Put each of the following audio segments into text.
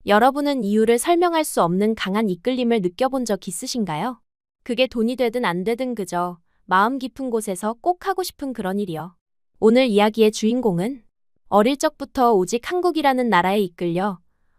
여러분은 이유를 설명할 수 없는 강한 이끌림을 느껴본 적 있으신가요? 그게 돈이 되든 안 되든 그저 마음 깊은 곳에서 꼭 하고 싶은 그런 일이요. 오늘 이야기의 주인공은 어릴 적부터 오직 한국이라는 나라에 이끌려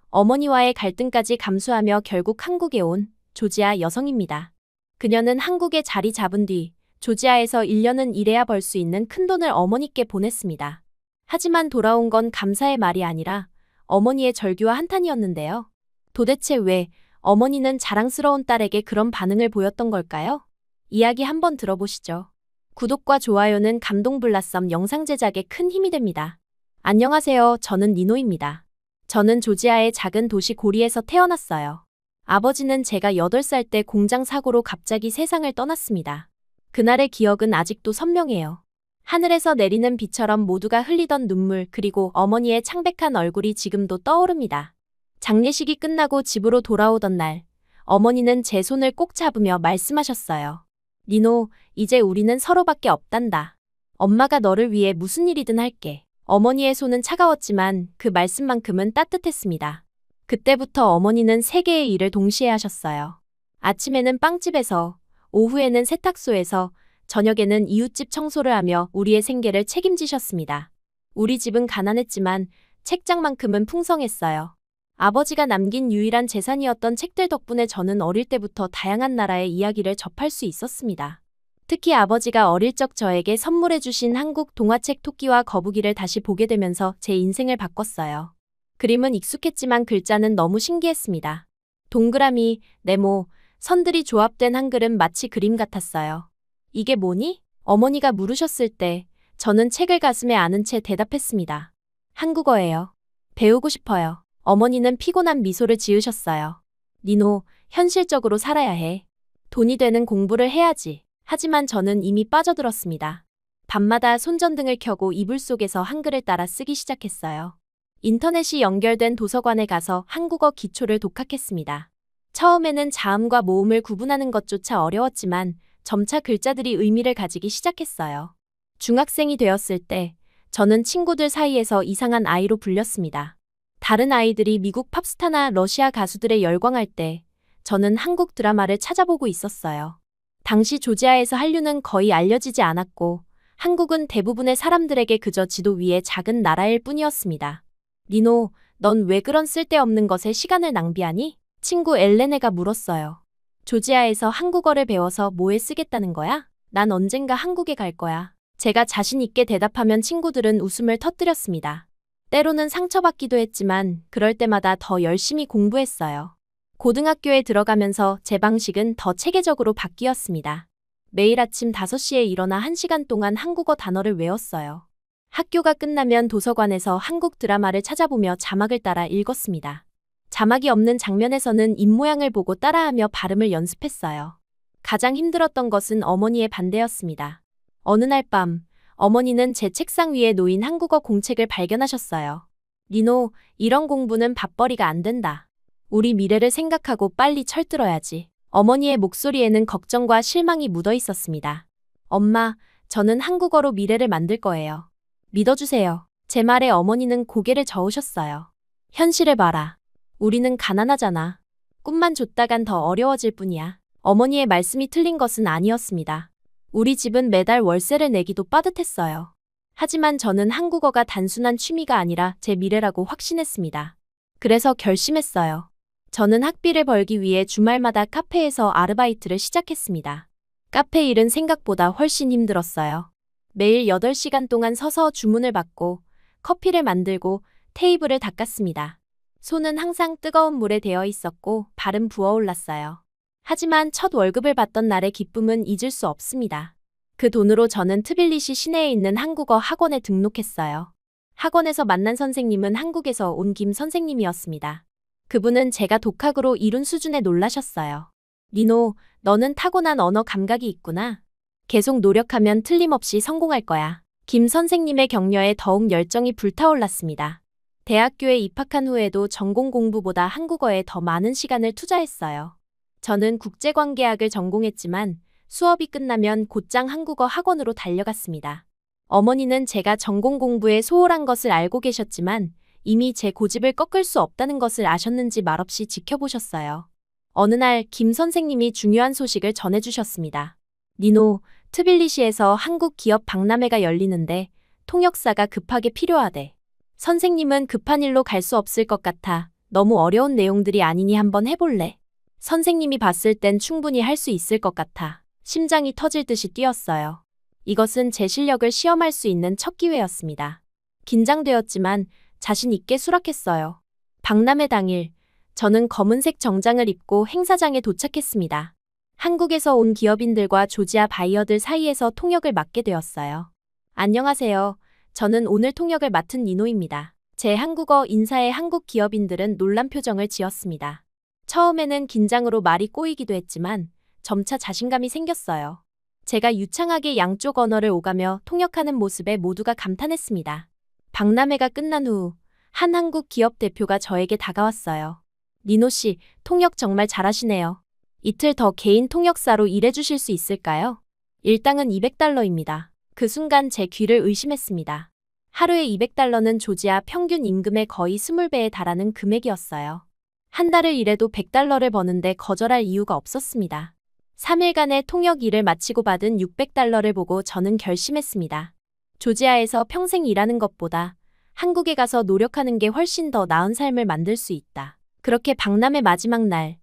어머니와의 갈등까지 감수하며 결국 한국에 온 조지아 여성입니다. 그녀는 한국에 자리 잡은 뒤 조지아에서 1년은 일해야 벌 수 있는 큰돈을 어머니께 보냈습니다. 하지만 돌아온 건 감사의 말이 아니라 어머니의 절규와 한탄이었는데요. 도대체 왜 어머니는 자랑스러운 딸에게 그런 반응을 보였던 걸까요? 이야기 한번 들어보시죠. 구독과 좋아요는 감동블라썸 영상 제작에 큰 힘이 됩니다. 안녕하세요. 저는 니노입니다. 저는 조지아의 작은 도시 고리에서 태어났어요. 아버지는 제가 8살 때 공장 사고로 갑자기 세상을 떠났습니다. 그날의 기억은 아직도 선명해요. 하늘에서 내리는 비처럼 모두가 흘리던 눈물, 그리고 어머니의 창백한 얼굴이 지금도 떠오릅니다. 장례식이 끝나고 집으로 돌아오던 날, 어머니는 제 손을 꼭 잡으며 말씀하셨어요. 니노, 이제 우리는 서로밖에 없단다. 엄마가 너를 위해 무슨 일이든 할게. 어머니의 손은 차가웠지만 그 말씀만큼은 따뜻했습니다. 그때부터 어머니는 3개의 일을 동시에 하셨어요. 아침에는 빵집에서, 오후에는 세탁소에서, 저녁에는 이웃집 청소를 하며 우리의 생계를 책임지셨습니다. 우리 집은 가난했지만 책장만큼은 풍성했어요. 아버지가 남긴 유일한 재산이었던 책들 덕분에 저는 어릴 때부터 다양한 나라의 이야기를 접할 수 있었습니다. 특히 아버지가 어릴 적 저에게 선물해 주신 한국 동화책 토끼와 거북이를 다시 보게 되면서 제 인생을 바꿨어요. 그림은 익숙했지만 글자는 너무 신기했습니다. 동그라미, 네모, 선들이 조합된 한글은 마치 그림 같았어요. 이게 뭐니? 어머니가 물으셨을 때 저는 책을 가슴에 안은 채 대답했습니다. 한국어예요. 배우고 싶어요. 어머니는 피곤한 미소를 지으셨어요. 니노, 현실적으로 살아야 해. 돈이 되는 공부를 해야지. 하지만 저는 이미 빠져들었습니다. 밤마다 손전등을 켜고 이불 속에서 한글을 따라 쓰기 시작했어요. 인터넷이 연결된 도서관에 가서 한국어 기초를 독학했습니다. 처음에는 자음과 모음을 구분하는 것조차 어려웠지만 점차 글자들이 의미를 가지기 시작했어요. 중학생이 되었을 때 저는 친구들 사이에서 이상한 아이로 불렸습니다. 다른 아이들이 미국 팝스타나 러시아 가수들에 열광할 때 저는 한국 드라마를 찾아보고 있었어요. 당시 조지아에서 한류는 거의 알려지지 않았고 한국은 대부분의 사람들에게 그저 지도 위의 작은 나라일 뿐이었습니다. 니노, 넌 왜 그런 쓸데없는 것에 시간을 낭비하니? 친구 엘레네가 물었어요. 조지아에서 한국어를 배워서 뭐에 쓰겠다는 거야? 난 언젠가 한국에 갈 거야. 제가 자신 있게 대답하면 친구들은 웃음을 터뜨렸습니다. 때로는 상처받기도 했지만 그럴 때마다 더 열심히 공부했어요. 고등학교에 들어가면서 제 방식은 더 체계적으로 바뀌었습니다. 매일 아침 5시에 일어나 1시간 동안 한국어 단어를 외웠어요. 학교가 끝나면 도서관에서 한국 드라마를 찾아보며 자막을 따라 읽었습니다. 자막이 없는 장면에서는 입모양을 보고 따라하며 발음을 연습했어요. 가장 힘들었던 것은 어머니의 반대였습니다. 어느 날 밤, 어머니는 제 책상 위에 놓인 한국어 공책을 발견하셨어요. 니노, 이런 공부는 밥벌이가 안 된다. 우리 미래를 생각하고 빨리 철들어야지. 어머니의 목소리에는 걱정과 실망이 묻어 있었습니다. 엄마, 저는 한국어로 미래를 만들 거예요. 믿어주세요. 제 말에 어머니는 고개를 저으셨어요. 현실을 봐라. 우리는 가난하잖아. 꿈만 줬다간 더 어려워질 뿐이야. 어머니의 말씀이 틀린 것은 아니었습니다. 우리 집은 매달 월세를 내기도 빠듯했어요. 하지만 저는 한국어가 단순한 취미가 아니라 제 미래라고 확신했습니다. 그래서 결심했어요. 저는 학비를 벌기 위해 주말마다 카페에서 아르바이트를 시작했습니다. 카페 일은 생각보다 훨씬 힘들었어요. 매일 8시간 동안 서서 주문을 받고 커피를 만들고 테이블을 닦았습니다. 손은 항상 뜨거운 물에 데어 있었고 발은 부어올랐어요. 하지만 첫 월급을 받던 날의 기쁨은 잊을 수 없습니다. 그 돈으로 저는 트빌리시 시내에 있는 한국어 학원에 등록했어요. 학원에서 만난 선생님은 한국에서 온 김 선생님이었습니다. 그분은 제가 독학으로 이룬 수준에 놀라셨어요. 니노, 너는 타고난 언어 감각이 있구나. 계속 노력하면 틀림없이 성공할 거야. 김 선생님의 격려에 더욱 열정이 불타올랐습니다. 대학교에 입학한 후에도 전공 공부보다 한국어에 더 많은 시간을 투자했어요. 저는 국제관계학을 전공했지만 수업이 끝나면 곧장 한국어 학원으로 달려갔습니다. 어머니는 제가 전공 공부에 소홀한 것을 알고 계셨지만 이미 제 고집을 꺾을 수 없다는 것을 아셨는지 말없이 지켜보셨어요. 어느 날 김 선생님이 중요한 소식을 전해주셨습니다. 니노, 트빌리시에서 한국 기업 박람회가 열리는데 통역사가 급하게 필요하대. 선생님은 급한 일로 갈 수 없을 것 같아. 너무 어려운 내용들이 아니니 한번 해볼래? 선생님이 봤을 땐 충분히 할 수 있을 것 같아. 심장이 터질 듯이 뛰었어요. 이것은 제 실력을 시험할 수 있는 첫 기회였습니다. 긴장되었지만 자신 있게 수락했어요. 박람회 당일, 저는 검은색 정장을 입고 행사장에 도착했습니다. 한국에서 온 기업인들과 조지아 바이어들 사이에서 통역을 맡게 되었어요. 안녕하세요. 저는 오늘 통역을 맡은 니노입니다. 제 한국어 인사에 한국 기업인들은 놀란 표정을 지었습니다. 처음에는 긴장으로 말이 꼬이기도 했지만 점차 자신감이 생겼어요. 제가 유창하게 양쪽 언어를 오가며 통역하는 모습에 모두가 감탄했습니다. 박람회가 끝난 후 한 한국 기업 대표가 저에게 다가왔어요. 니노 씨, 통역 정말 잘하시네요. 이틀 더 개인 통역사로 일해주실 수 있을까요? 일당은 $200입니다. 그 순간 제 귀를 의심했습니다. 하루에 $200는 조지아 평균 임금의 거의 20배에 달하는 금액이었어요. 한 달을 일해도 $100를 버는데 거절할 이유가 없었습니다. 3일간의 통역 일을 마치고 받은 $600를 보고 저는 결심했습니다. 조지아에서 평생 일하는 것보다 한국에 가서 노력하는 게 훨씬 더 나은 삶을 만들 수 있다. 그렇게 박람회 마지막 날,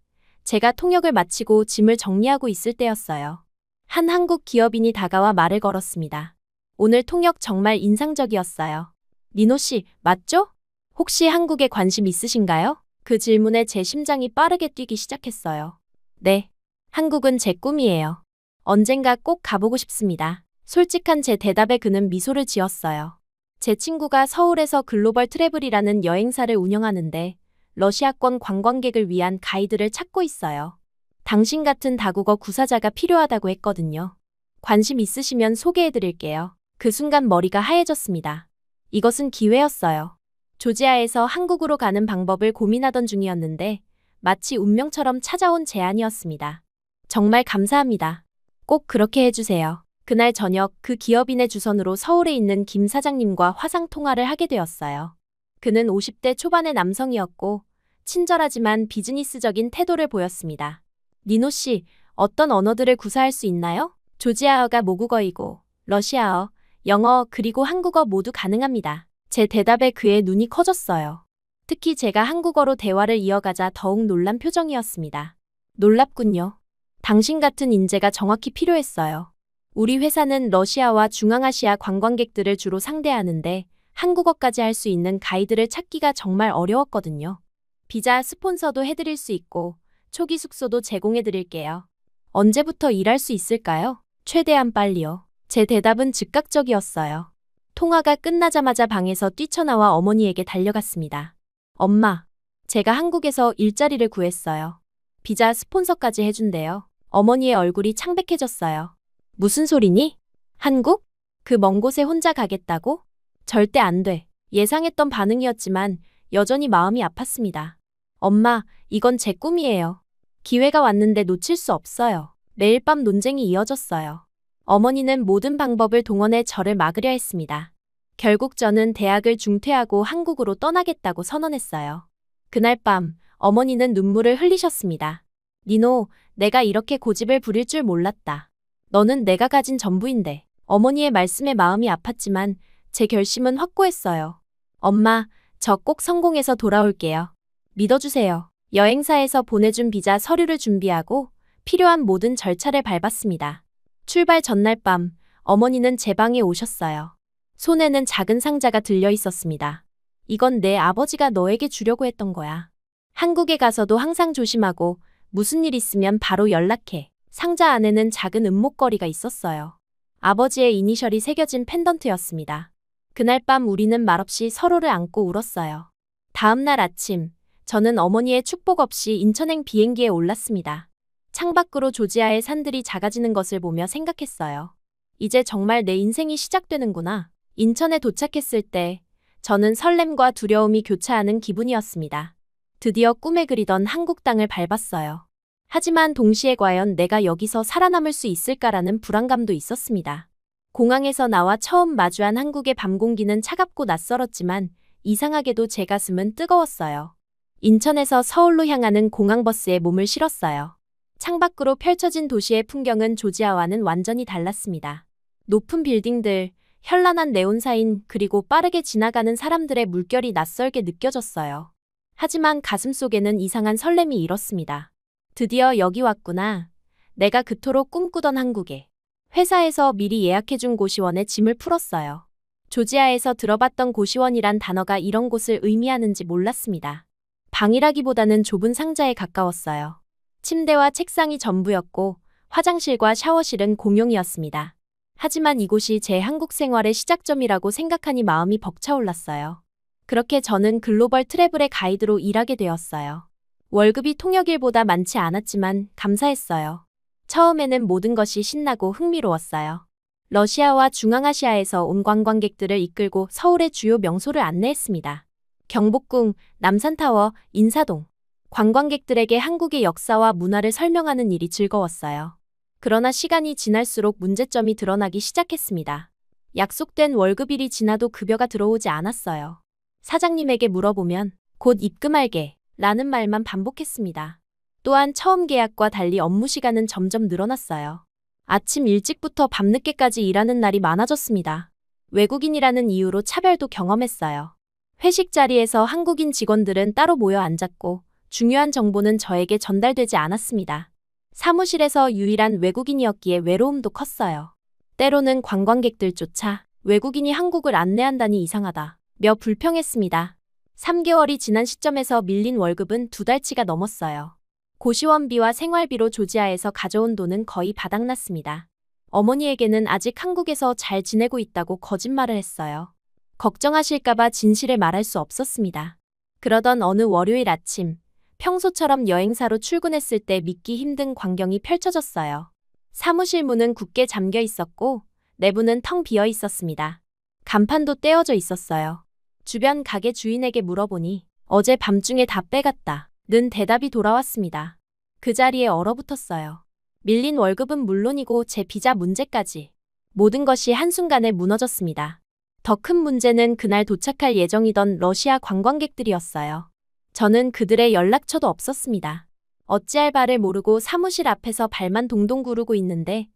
제가 통역을 마치고 짐을 정리하고 있을 때였어요. 한 한국 기업인이 다가와 말을 걸었습니다. 오늘 통역 정말 인상적이었어요. 니노 씨, 맞죠? 혹시 한국에 관심 있으신가요? 그 질문에 제 심장이 빠르게 뛰기 시작했어요. 네, 한국은 제 꿈이에요. 언젠가 꼭 가보고 싶습니다. 솔직한 제 대답에 그는 미소를 지었어요. 제 친구가 서울에서 글로벌 트래블이라는 여행사를 운영하는데 러시아권 관광객을 위한 가이드를 찾고 있어요. 당신 같은 다국어 구사자가 필요하다고 했거든요. 관심 있으시면 소개해드릴게요. 그 순간 머리가 하얘졌습니다. 이것은 기회였어요. 조지아에서 한국으로 가는 방법을 고민하던 중이었는데 마치 운명처럼 찾아온 제안이었습니다. 정말 감사합니다. 꼭 그렇게 해주세요. 그날 저녁 그 기업인의 주선으로 서울에 있는 김 사장님과 화상 통화를 하게 되었어요. 그는 50대 초반의 남성이었고 친절하지만 비즈니스적인 태도를 보였습니다. 니노 씨, 어떤 언어들을 구사할 수 있나요? 조지아어가 모국어이고 러시아어, 영어 그리고 한국어 모두 가능합니다. 제 대답에 그의 눈이 커졌어요. 특히 제가 한국어로 대화를 이어가자 더욱 놀란 표정이었습니다. 놀랍군요. 당신 같은 인재가 정확히 필요했어요. 우리 회사는 러시아와 중앙아시아 관광객들을 주로 상대하는데 한국어까지 할 수 있는 가이드를 찾기가 정말 어려웠거든요. 비자 스폰서도 해드릴 수 있고 초기 숙소도 제공해드릴게요. 언제부터 일할 수 있을까요? 최대한 빨리요. 제 대답은 즉각적이었어요. 통화가 끝나자마자 방에서 뛰쳐나와 어머니에게 달려갔습니다. 엄마, 제가 한국에서 일자리를 구했어요. 비자 스폰서까지 해준대요. 어머니의 얼굴이 창백해졌어요. 무슨 소리니? 한국? 그 먼 곳에 혼자 가겠다고? 절대 안 돼. 예상했던 반응이었지만 여전히 마음이 아팠습니다. 엄마, 이건 제 꿈이에요. 기회가 왔는데 놓칠 수 없어요. 매일 밤 논쟁이 이어졌어요. 어머니는 모든 방법을 동원해 저를 막으려 했습니다. 결국 저는 대학을 중퇴하고 한국으로 떠나겠다고 선언했어요. 그날 밤 어머니는 눈물을 흘리셨습니다. 니노, 내가 이렇게 고집을 부릴 줄 몰랐다. 너는 내가 가진 전부인데. 어머니의 말씀에 마음이 아팠지만 제 결심은 확고했어요. 엄마, 저 꼭 성공해서 돌아올게요. 믿어주세요. 여행사에서 보내준 비자 서류를 준비하고 필요한 모든 절차를 밟았습니다. 출발 전날 밤 어머니는 제 방에 오셨어요. 손에는 작은 상자가 들려 있었습니다. 이건 내 아버지가 너에게 주려고 했던 거야. 한국에 가서도 항상 조심하고 무슨 일 있으면 바로 연락해. 상자 안에는 작은 은목걸이가 있었어요. 아버지의 이니셜이 새겨진 펜던트였습니다. 그날 밤 우리는 말없이 서로를 안고 울었어요. 다음 날 아침, 저는 어머니의 축복 없이 인천행 비행기에 올랐습니다. 창밖으로 조지아의 산들이 작아지는 것을 보며 생각했어요. 이제 정말 내 인생이 시작되는구나. 인천에 도착했을 때 저는 설렘과 두려움이 교차하는 기분이었습니다. 드디어 꿈에 그리던 한국 땅을 밟았어요. 하지만 동시에 과연 내가 여기서 살아남을 수 있을까라는 불안감도 있었습니다. 공항에서 나와 처음 마주한 한국의 밤 공기는 차갑고 낯설었지만 이상하게도 제 가슴은 뜨거웠어요. 인천에서 서울로 향하는 공항버스에 몸을 실었어요. 창밖으로 펼쳐진 도시의 풍경은 조지아와는 완전히 달랐습니다. 높은 빌딩들, 현란한 네온사인, 그리고 빠르게 지나가는 사람들의 물결이 낯설게 느껴졌어요. 하지만 가슴속에는 이상한 설렘이 일었습니다. 드디어 여기 왔구나. 내가 그토록 꿈꾸던 한국에. 회사에서 미리 예약해준 고시원에 짐을 풀었어요. 조지아에서 들어봤던 고시원이란 단어가 이런 곳을 의미하는지 몰랐습니다. 방이라기보다는 좁은 상자에 가까웠어요. 침대와 책상이 전부였고 화장실과 샤워실은 공용이었습니다. 하지만 이곳이 제 한국 생활의 시작점이라고 생각하니 마음이 벅차올랐어요. 그렇게 저는 글로벌 트래블의 가이드로 일하게 되었어요. 월급이 통역일보다 많지 않았지만 감사했어요. 처음에는 모든 것이 신나고 흥미로웠어요. 러시아와 중앙아시아에서 온 관광객들을 이끌고 서울의 주요 명소를 안내했습니다. 경복궁, 남산타워, 인사동. 관광객들에게 한국의 역사와 문화를 설명하는 일이 즐거웠어요. 그러나 시간이 지날수록 문제점이 드러나기 시작했습니다. 약속된 월급일이 지나도 급여가 들어오지 않았어요. 사장님에게 물어보면 곧 입금할게 라는 말만 반복했습니다. 또한 처음 계약과 달리 업무 시간은 점점 늘어났어요. 아침 일찍부터 밤늦게까지 일하는 날이 많아졌습니다. 외국인이라는 이유로 차별도 경험했어요. 회식 자리에서 한국인 직원들은 따로 모여 앉았고 중요한 정보는 저에게 전달되지 않았습니다. 사무실에서 유일한 외국인이었기에 외로움도 컸어요. 때로는 관광객들조차 외국인이 한국을 안내한다니 이상하다 며 불평했습니다. 3개월이 지난 시점에서 밀린 월급은 2달치가 넘었어요. 고시원비와 생활비로 조지아에서 가져온 돈은 거의 바닥났습니다. 어머니에게는 아직 한국에서 잘 지내고 있다고 거짓말을 했어요. 걱정하실까봐 진실을 말할 수 없었습니다. 그러던 어느 월요일 아침, 평소처럼 여행사로 출근했을 때 믿기 힘든 광경이 펼쳐졌어요. 사무실 문은 굳게 잠겨 있었고 내부는 텅 비어 있었습니다. 간판도 떼어져 있었어요. 주변 가게 주인에게 물어보니 어제 밤중에 다 빼갔다 는 대답이 돌아왔습니다. 그 자리에 얼어붙었어요. 밀린 월급은 물론이고 제 비자 문제까지. 모든 것이 한순간에 무너졌습니다. 더 큰 문제는 그날 도착할 예정이던 러시아 관광객들이었어요. 저는 그들의 연락처도 없었습니다. 어찌할 바를 모르고 사무실 앞에서 발만 동동 구르고 있는데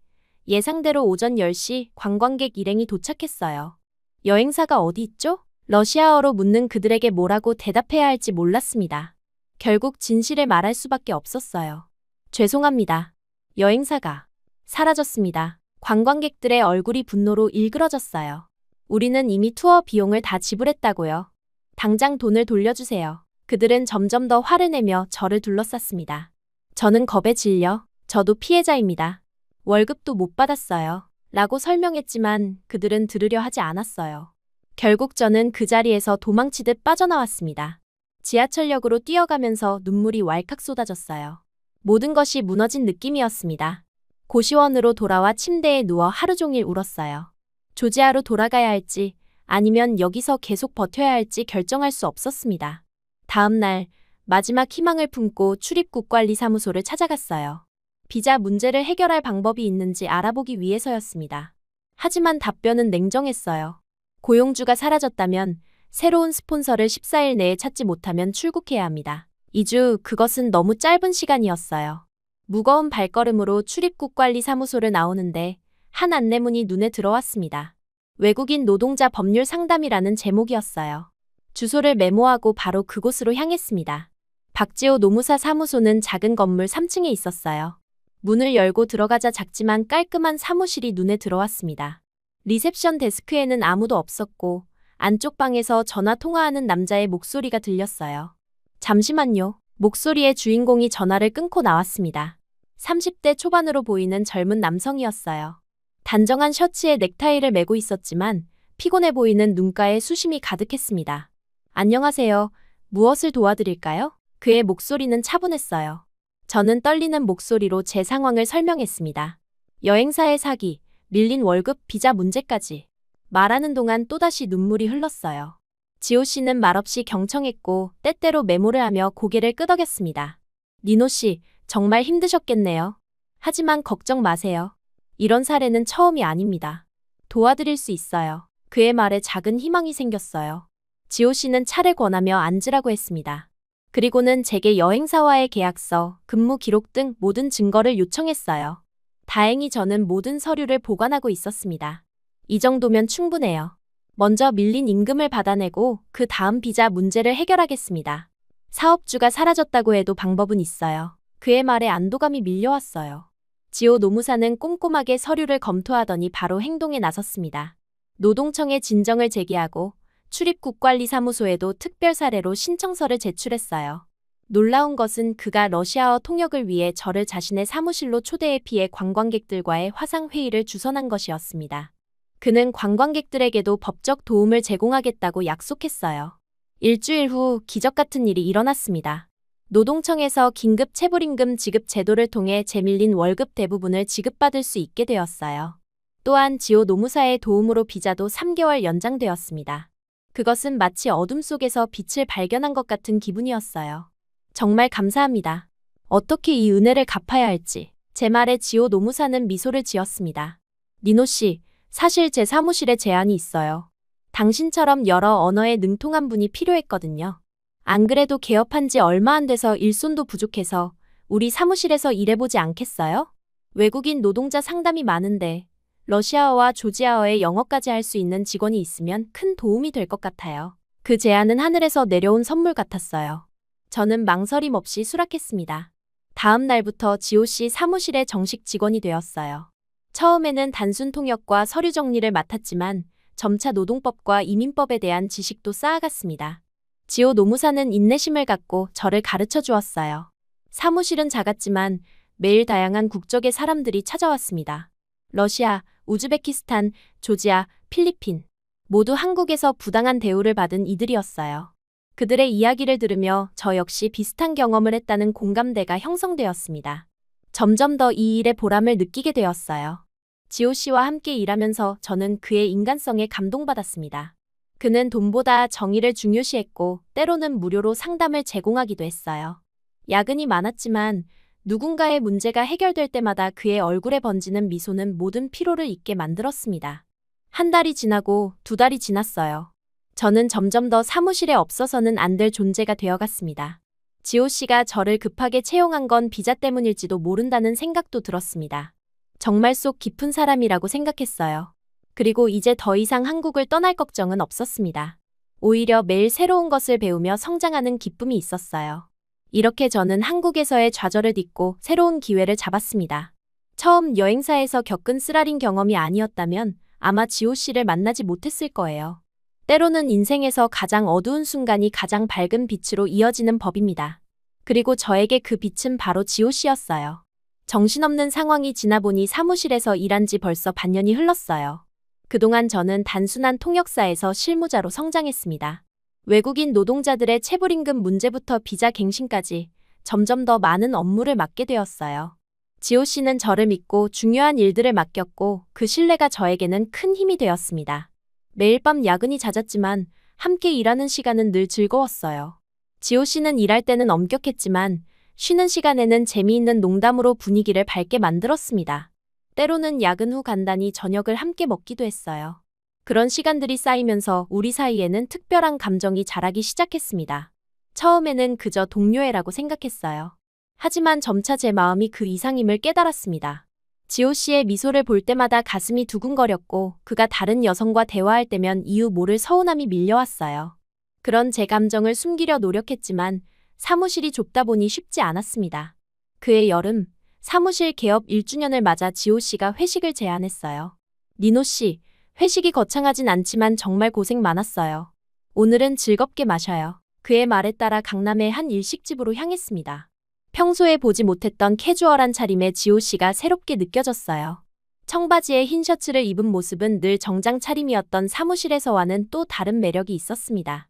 예상대로 오전 10시 관광객 일행이 도착했어요. 여행사가 어디 있죠? 러시아어로 묻는 그들에게 뭐라고 대답해야 할지 몰랐습니다. 결국 진실을 말할 수밖에 없었어요. 죄송합니다. 여행사가 사라졌습니다. 관광객들의 얼굴이 분노로 일그러졌어요. 우리는 이미 투어 비용을 다 지불했다고요. 당장 돈을 돌려주세요. 그들은 점점 더 화를 내며 저를 둘러쌌습니다. 저는 겁에 질려 저도 피해자입니다. 월급도 못 받았어요. 라고 설명했지만 그들은 들으려 하지 않았어요. 결국 저는 그 자리에서 도망치듯 빠져나왔습니다. 지하철역으로 뛰어가면서 눈물이 왈칵 쏟아졌어요. 모든 것이 무너진 느낌이었습니다. 고시원으로 돌아와 침대에 누워 하루 종일 울었어요. 조지아로 돌아가야 할지 아니면 여기서 계속 버텨야 할지 결정할 수 없었습니다. 다음 날 마지막 희망을 품고 출입국관리사무소를 찾아갔어요. 비자 문제를 해결할 방법이 있는지 알아보기 위해서였습니다. 하지만 답변은 냉정했어요. 고용주가 사라졌다면 새로운 스폰서를 14일 내에 찾지 못하면 출국해야 합니다. 2주, 그것은 너무 짧은 시간이었어요. 무거운 발걸음으로 출입국관리사무소를 나오는데 한 안내문이 눈에 들어왔습니다. 외국인 노동자 법률 상담이라는 제목이었어요. 주소를 메모하고 바로 그곳으로 향했습니다. 박지호 노무사 사무소는 작은 건물 3층에 있었어요. 문을 열고 들어가자 작지만 깔끔한 사무실이 눈에 들어왔습니다. 리셉션 데스크에는 아무도 없었고 안쪽 방에서 전화 통화하는 남자의 목소리가 들렸어요. 잠시만요. 목소리의 주인공이 전화를 끊고 나왔습니다. 30대 초반으로 보이는 젊은 남성이었어요. 단정한 셔츠에 넥타이를 메고 있었지만 피곤해 보이는 눈가에 수심이 가득했습니다. 안녕하세요. 무엇을 도와드릴까요? 그의 목소리는 차분했어요. 저는 떨리는 목소리로 제 상황을 설명했습니다. 여행사의 사기, 밀린 월급, 비자 문제까지. 말하는 동안 또다시 눈물이 흘렀어요. 지호 씨는 말없이 경청했고 때때로 메모를 하며 고개를 끄덕였습니다. 니노 씨, 정말 힘드셨겠네요. 하지만 걱정 마세요. 이런 사례는 처음이 아닙니다. 도와드릴 수 있어요. 그의 말에 작은 희망이 생겼어요. 지호 씨는 차를 권하며 앉으라고 했습니다. 그리고는 제게 여행사와의 계약서, 근무 기록 등 모든 증거를 요청했어요. 다행히 저는 모든 서류를 보관하고 있었습니다. 이 정도면 충분해요. 먼저 밀린 임금을 받아내고 그 다음 비자 문제를 해결하겠습니다. 사업주가 사라졌다고 해도 방법은 있어요. 그의 말에 안도감이 밀려왔어요. 지호 노무사는 꼼꼼하게 서류를 검토하더니 바로 행동에 나섰습니다. 노동청에 진정을 제기하고 출입국관리사무소에도 특별 사례로 신청서를 제출했어요. 놀라운 것은 그가 러시아어 통역을 위해 저를 자신의 사무실로 초대해 피해 관광객들과의 화상회의를 주선한 것이었습니다. 그는 관광객들에게도 법적 도움을 제공하겠다고 약속했어요. 일주일 후 기적 같은 일이 일어났습니다. 노동청에서 긴급 체불임금 지급 제도를 통해 재밀린 월급 대부분을 지급받을 수 있게 되었어요. 또한 지호 노무사의 도움으로 비자도 3개월 연장되었습니다. 그것은 마치 어둠 속에서 빛을 발견한 것 같은 기분이었어요. 정말 감사합니다. 어떻게 이 은혜를 갚아야 할지. 제 말에 지호 노무사는 미소를 지었습니다. 니노 씨, 사실 제 사무실에 제안이 있어요. 당신처럼 여러 언어에 능통한 분이 필요했거든요. 안 그래도 개업한 지 얼마 안 돼서 일손도 부족해서 우리 사무실에서 일해보지 않겠어요? 외국인 노동자 상담이 많은데 러시아어와 조지아어의 영어까지 할 수 있는 직원이 있으면 큰 도움이 될 것 같아요. 그 제안은 하늘에서 내려온 선물 같았어요. 저는 망설임 없이 수락했습니다. 다음 날부터 지호 씨 사무실의 정식 직원이 되었어요. 처음에는 단순 통역과 서류 정리를 맡았지만 점차 노동법과 이민법에 대한 지식도 쌓아갔습니다. 지호 노무사는 인내심을 갖고 저를 가르쳐 주었어요. 사무실은 작았지만 매일 다양한 국적의 사람들이 찾아왔습니다. 러시아, 우즈베키스탄, 조지아, 필리핀. 모두 한국에서 부당한 대우를 받은 이들이었어요. 그들의 이야기를 들으며 저 역시 비슷한 경험을 했다는 공감대가 형성되었습니다. 점점 더 이 일의 보람을 느끼게 되었어요. 지호 씨와 함께 일하면서 저는 그의 인간성에 감동받았습니다. 그는 돈보다 정의를 중요시했고 때로는 무료로 상담을 제공하기도 했어요. 야근이 많았지만 누군가의 문제가 해결될 때마다 그의 얼굴에 번지는 미소는 모든 피로를 잊게 만들었습니다. 한 달이 지나고 2달이 지났어요. 저는 점점 더 사무실에 없어서는 안 될 존재가 되어갔습니다. 지호 씨가 저를 급하게 채용한 건 비자 때문일지도 모른다는 생각도 들었습니다. 정말 속 깊은 사람이라고 생각했어요. 그리고 이제 더 이상 한국을 떠날 걱정은 없었습니다. 오히려 매일 새로운 것을 배우며 성장하는 기쁨이 있었어요. 이렇게 저는 한국에서의 좌절을 딛고 새로운 기회를 잡았습니다. 처음 여행사에서 겪은 쓰라린 경험이 아니었다면 아마 지호 씨를 만나지 못했을 거예요. 때로는 인생에서 가장 어두운 순간이 가장 밝은 빛으로 이어지는 법입니다. 그리고 저에게 그 빛은 바로 지호 씨였어요. 정신없는 상황이 지나보니 사무실에서 일한 지 벌써 반년이 흘렀어요. 그동안 저는 단순한 통역사에서 실무자로 성장했습니다. 외국인 노동자들의 체불임금 문제부터 비자 갱신까지 점점 더 많은 업무를 맡게 되었어요. 지호 씨는 저를 믿고 중요한 일들을 맡겼고 그 신뢰가 저에게는 큰 힘이 되었습니다. 매일 밤 야근이 잦았지만 함께 일하는 시간은 늘 즐거웠어요. 지호 씨는 일할 때는 엄격했지만 쉬는 시간에는 재미있는 농담으로 분위기를 밝게 만들었습니다. 때로는 야근 후 간단히 저녁을 함께 먹기도 했어요. 그런 시간들이 쌓이면서 우리 사이에는 특별한 감정이 자라기 시작했습니다. 처음에는 그저 동료애라고 생각했어요. 하지만 점차 제 마음이 그 이상임을 깨달았습니다. 지호 씨의 미소를 볼 때마다 가슴이 두근거렸고 그가 다른 여성과 대화할 때면 이유 모를 서운함이 밀려왔어요. 그런 제 감정을 숨기려 노력했지만 사무실이 좁다 보니 쉽지 않았습니다. 그해 여름, 사무실 개업 1주년을 맞아 지호 씨가 회식을 제안했어요. 니노 씨, 회식이 거창하진 않지만 정말 고생 많았어요. 오늘은 즐겁게 마셔요. 그의 말에 따라 강남의 한 일식집으로 향했습니다. 평소에 보지 못했던 캐주얼한 차림에 지호 씨가 새롭게 느껴졌어요. 청바지에 흰 셔츠를 입은 모습은 늘 정장 차림이었던 사무실에서와는 또 다른 매력이 있었습니다.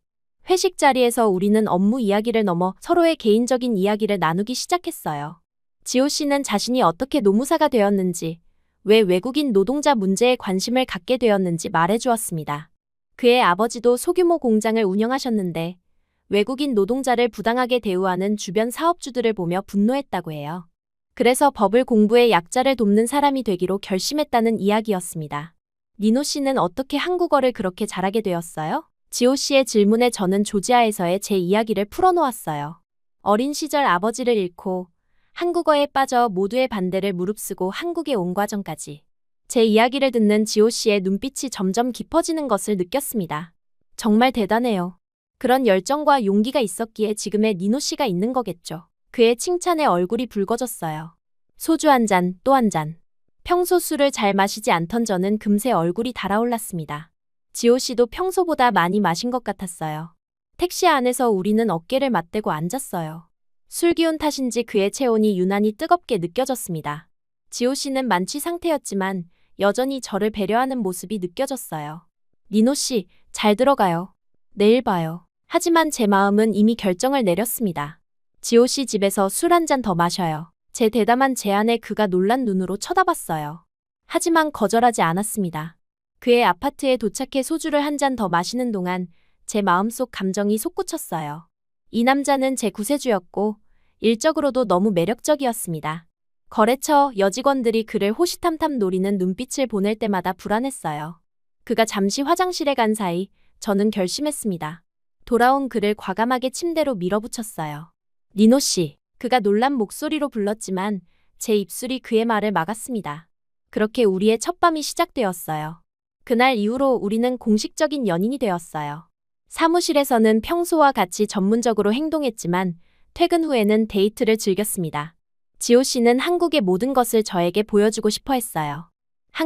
회식 자리에서 우리는 업무 이야기를 넘어 서로의 개인적인 이야기를 나누기 시작했어요. 지호 씨는 자신이 어떻게 노무사가 되었는지, 왜 외국인 노동자 문제에 관심을 갖게 되었는지 말해주었습니다. 그의 아버지도 소규모 공장을 운영하셨는데 외국인 노동자를 부당하게 대우하는 주변 사업주들을 보며 분노했다고 해요. 그래서 법을 공부해 약자를 돕는 사람이 되기로 결심했다는 이야기였습니다. 니노 씨는 어떻게 한국어를 그렇게 잘하게 되었어요? 지호 씨의 질문에 저는 조지아에서의 제 이야기를 풀어놓았어요. 어린 시절 아버지를 잃고 한국어에 빠져 모두의 반대를 무릅쓰고 한국에 온 과정까지. 제 이야기를 듣는 지호 씨의 눈빛이 점점 깊어지는 것을 느꼈습니다. 정말 대단해요. 그런 열정과 용기가 있었기에 지금의 니노 씨가 있는 거겠죠. 그의 칭찬에 얼굴이 붉어졌어요. 소주 한 잔, 또 한 잔. 평소 술을 잘 마시지 않던 저는 금세 얼굴이 달아올랐습니다. 지호 씨도 평소보다 많이 마신 것 같았어요. 택시 안에서 우리는 어깨를 맞대고 앉았어요. 술 기운 탓인지 그의 체온이 유난히 뜨겁게 느껴졌습니다. 지호 씨는 만취 상태였지만 여전히 저를 배려하는 모습이 느껴졌어요. 니노 씨, 잘 들어가요. 내일 봐요. 하지만 제 마음은 이미 결정을 내렸습니다. 지호 씨 집에서 술 한 잔 더 마셔요. 제 대담한 제안에 그가 놀란 눈으로 쳐다봤어요. 하지만 거절하지 않았습니다. 그의 아파트에 도착해 소주를 한 잔 더 마시는 동안 제 마음속 감정이 솟구쳤어요. 이 남자는 제 구세주였고 일적으로도 너무 매력적이었습니다. 거래처 여직원들이 그를 호시탐탐 노리는 눈빛을 보낼 때마다 불안했어요. 그가 잠시 화장실에 간 사이 저는 결심했습니다. 돌아온 그를 과감하게 침대로 밀어붙였어요. 니노 씨, 그가 놀란 목소리로 불렀지만 제 입술이 그의 말을 막았습니다. 그렇게 우리의 첫 밤이 시작되었어요. 그날 이후로 우리는 공식적인 연인이 되었어요. 사무실에서는 평소와 같이 전문적으로 행동했지만 퇴근 후에는 데이트를 즐겼습니다. 지호 씨는 한국의 모든 것을 저에게 보여주고 싶어 했어요.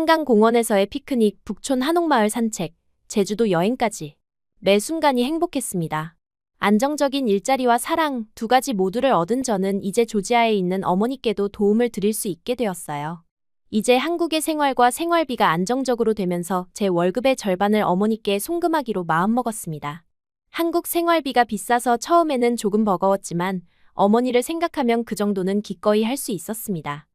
한강공원에서의 피크닉, 북촌 한옥마을 산책, 제주도 여행까지. 매 순간이 행복했습니다. 안정적인 일자리와 사랑 두 가지 모두를 얻은 저는 이제 조지아에 있는 어머니께도 도움을 드릴 수 있게 되었어요. 이제 한국의 생활과 생활비가 안정적으로 되면서 제 월급의 절반을 어머니께 송금하기로 마음먹었습니다. 한국 생활비가 비싸서 처음에는 조금 버거웠지만 어머니를 생각하면 그 정도는 기꺼이 할 수 있었습니다.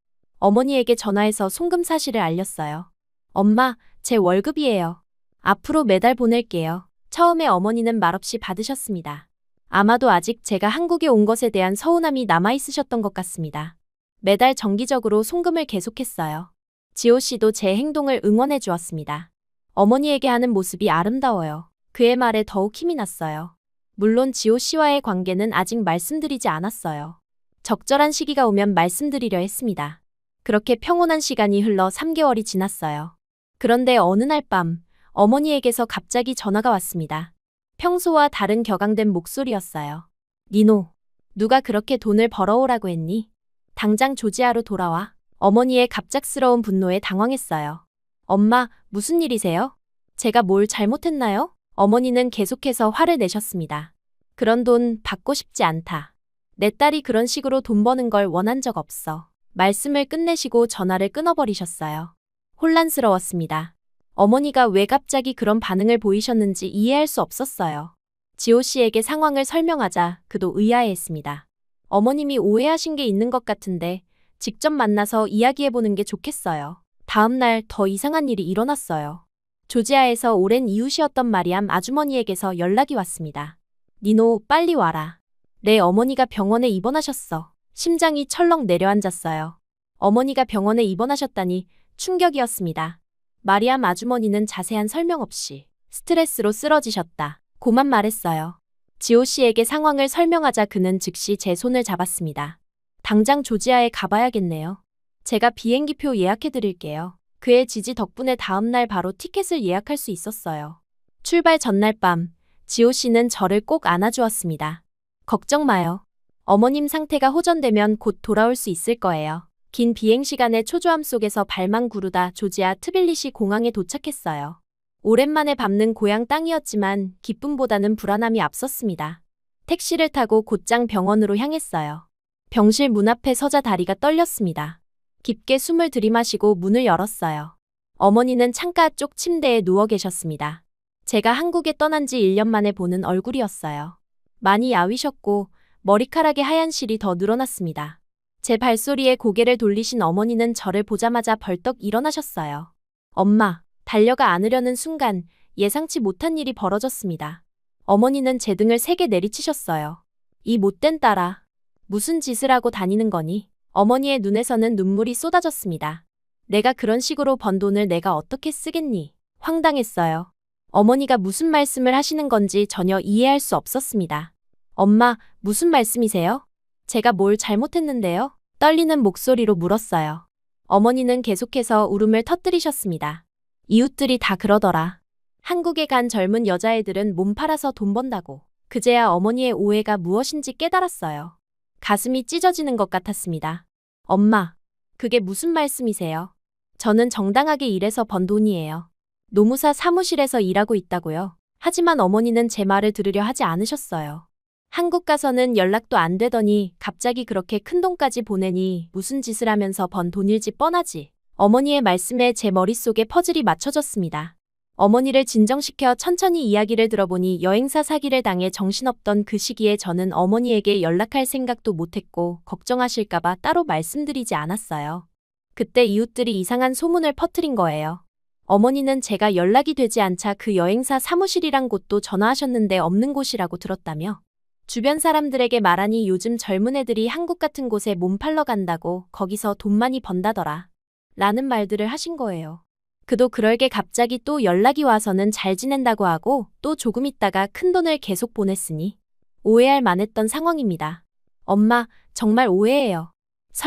어머니에게 전화해서 송금 사실을 알렸어요. 엄마, 제 월급이에요. 앞으로 매달 보낼게요. 처음에 어머니는 말없이 받으셨습니다. 아마도 아직 제가 한국에 온 것에 대한 서운함이 남아있으셨던 것 같습니다. 매달 정기적으로 송금을 계속했어요. 지호 씨도 제 행동을 응원해 주었습니다. 어머니에게 하는 모습이 아름다워요. 그의 말에 더욱 힘이 났어요. 물론 지호 씨와의 관계는 아직 말씀드리지 않았어요. 적절한 시기가 오면 말씀드리려 했습니다. 그렇게 평온한 시간이 흘러 3개월이 지났어요. 그런데 어느 날 밤 어머니에게서 갑자기 전화가 왔습니다. 평소와 다른 격앙된 목소리였어요. 니노, 누가 그렇게 돈을 벌어오라고 했니? 당장 조지아로 돌아와. 어머니의 갑작스러운 분노에 당황했어요. 엄마, 무슨 일이세요? 제가 뭘 잘못했나요? 어머니는 계속해서 화를 내셨습니다. 그런 돈 받고 싶지 않다. 내 딸이 그런 식으로 돈 버는 걸 원한 적 없어. 말씀을 끝내시고 전화를 끊어버리셨어요. 혼란스러웠습니다. 어머니가 왜 갑자기 그런 반응을 보이셨는지 이해할 수 없었어요. 지호 씨에게 상황을 설명하자 그도 의아해했습니다. 어머님이 오해하신 게 있는 것 같은데 직접 만나서 이야기해보는 게 좋겠어요. 다음 날 더 이상한 일이 일어났어요. 조지아에서 오랜 이웃이었던 마리암 아주머니에게서 연락이 왔습니다. 니노, 빨리 와라. 내 어머니가 병원에 입원하셨어. 심장이 철렁 내려앉았어요. 어머니가 병원에 입원하셨다니 충격이었습니다. 마리암 아주머니는 자세한 설명 없이 스트레스로 쓰러지셨다. 고만 말했어요. 지호 씨에게 상황을 설명하자 그는 즉시 제 손을 잡았습니다. 당장 조지아에 가봐야겠네요. 제가 비행기표 예약해드릴게요. 그의 지지 덕분에 다음날 바로 티켓을 예약할 수 있었어요. 출발 전날 밤, 지호 씨는 저를 꼭 안아주었습니다. 걱정 마요. 어머님 상태가 호전되면 곧 돌아올 수 있을 거예요. 긴 비행시간의 초조함 속에서 발만 구르다 조지아 트빌리시 공항에 도착했어요. 오랜만에 밟는 고향 땅이었지만 기쁨보다는 불안함이 앞섰습니다. 택시를 타고 곧장 병원으로 향했어요. 병실 문 앞에 서자 다리가 떨렸습니다. 깊게 숨을 들이마시고 문을 열었어요. 어머니는 창가 쪽 침대에 누워 계셨습니다. 제가 한국에 떠난 지 1년 만에 보는 얼굴이었어요. 많이 야위셨고 머리카락의 하얀 실이 더 늘어났습니다. 제 발소리에 고개를 돌리신 어머니는 저를 보자마자 벌떡 일어나셨어요. 엄마, 달려가 안으려는 순간 예상치 못한 일이 벌어졌습니다. 어머니는 제 등을 세게 내리치셨어요. 이 못된 딸아, 무슨 짓을 하고 다니는 거니? 어머니의 눈에서는 눈물이 쏟아졌습니다. 내가 그런 식으로 번 돈을 내가 어떻게 쓰겠니? 황당했어요. 어머니가 무슨 말씀을 하시는 건지 전혀 이해할 수 없었습니다. 엄마, 무슨 말씀이세요? 제가 뭘 잘못했는데요? 떨리는 목소리로 물었어요. 어머니는 계속해서 울음을 터뜨리셨습니다. 이웃들이 다 그러더라. 한국에 간 젊은 여자애들은 몸 팔아서 돈 번다고. 그제야 어머니의 오해가 무엇인지 깨달았어요. 가슴이 찢어지는 것 같았습니다. 엄마, 그게 무슨 말씀이세요? 저는 정당하게 일해서 번 돈이에요. 노무사 사무실에서 일하고 있다고요. 하지만 어머니는 제 말을 들으려 하지 않으셨어요. 한국 가서는 연락도 안 되더니 갑자기 그렇게 큰 돈까지 보내니 무슨 짓을 하면서 번 돈일지 뻔하지. 어머니의 말씀에 제 머릿속에 퍼즐이 맞춰졌습니다. 어머니를 진정시켜 천천히 이야기를 들어보니 여행사 사기를 당해 정신없던 그 시기에 저는 어머니에게 연락할 생각도 못했고 걱정하실까봐 따로 말씀드리지 않았어요. 그때 이웃들이 이상한 소문을 퍼뜨린 거예요. 어머니는 제가 연락이 되지 않자 그 여행사 사무실이란 곳도 전화하셨는데 없는 곳이라고 들었다며. 주변 사람들에게 말하니 요즘 젊은 애들이 한국 같은 곳에 몸 팔러 간다고 거기서 돈 많이 번다더라. 라는 말들을 하신 거예요. 그도 그럴게 갑자기 또 연락이 와서는 잘 지낸다고 하고 또 조금 있다가 큰 돈을 계속 보냈으니 오해할 만했던 상황입니다. 엄마, 정말 오해예요.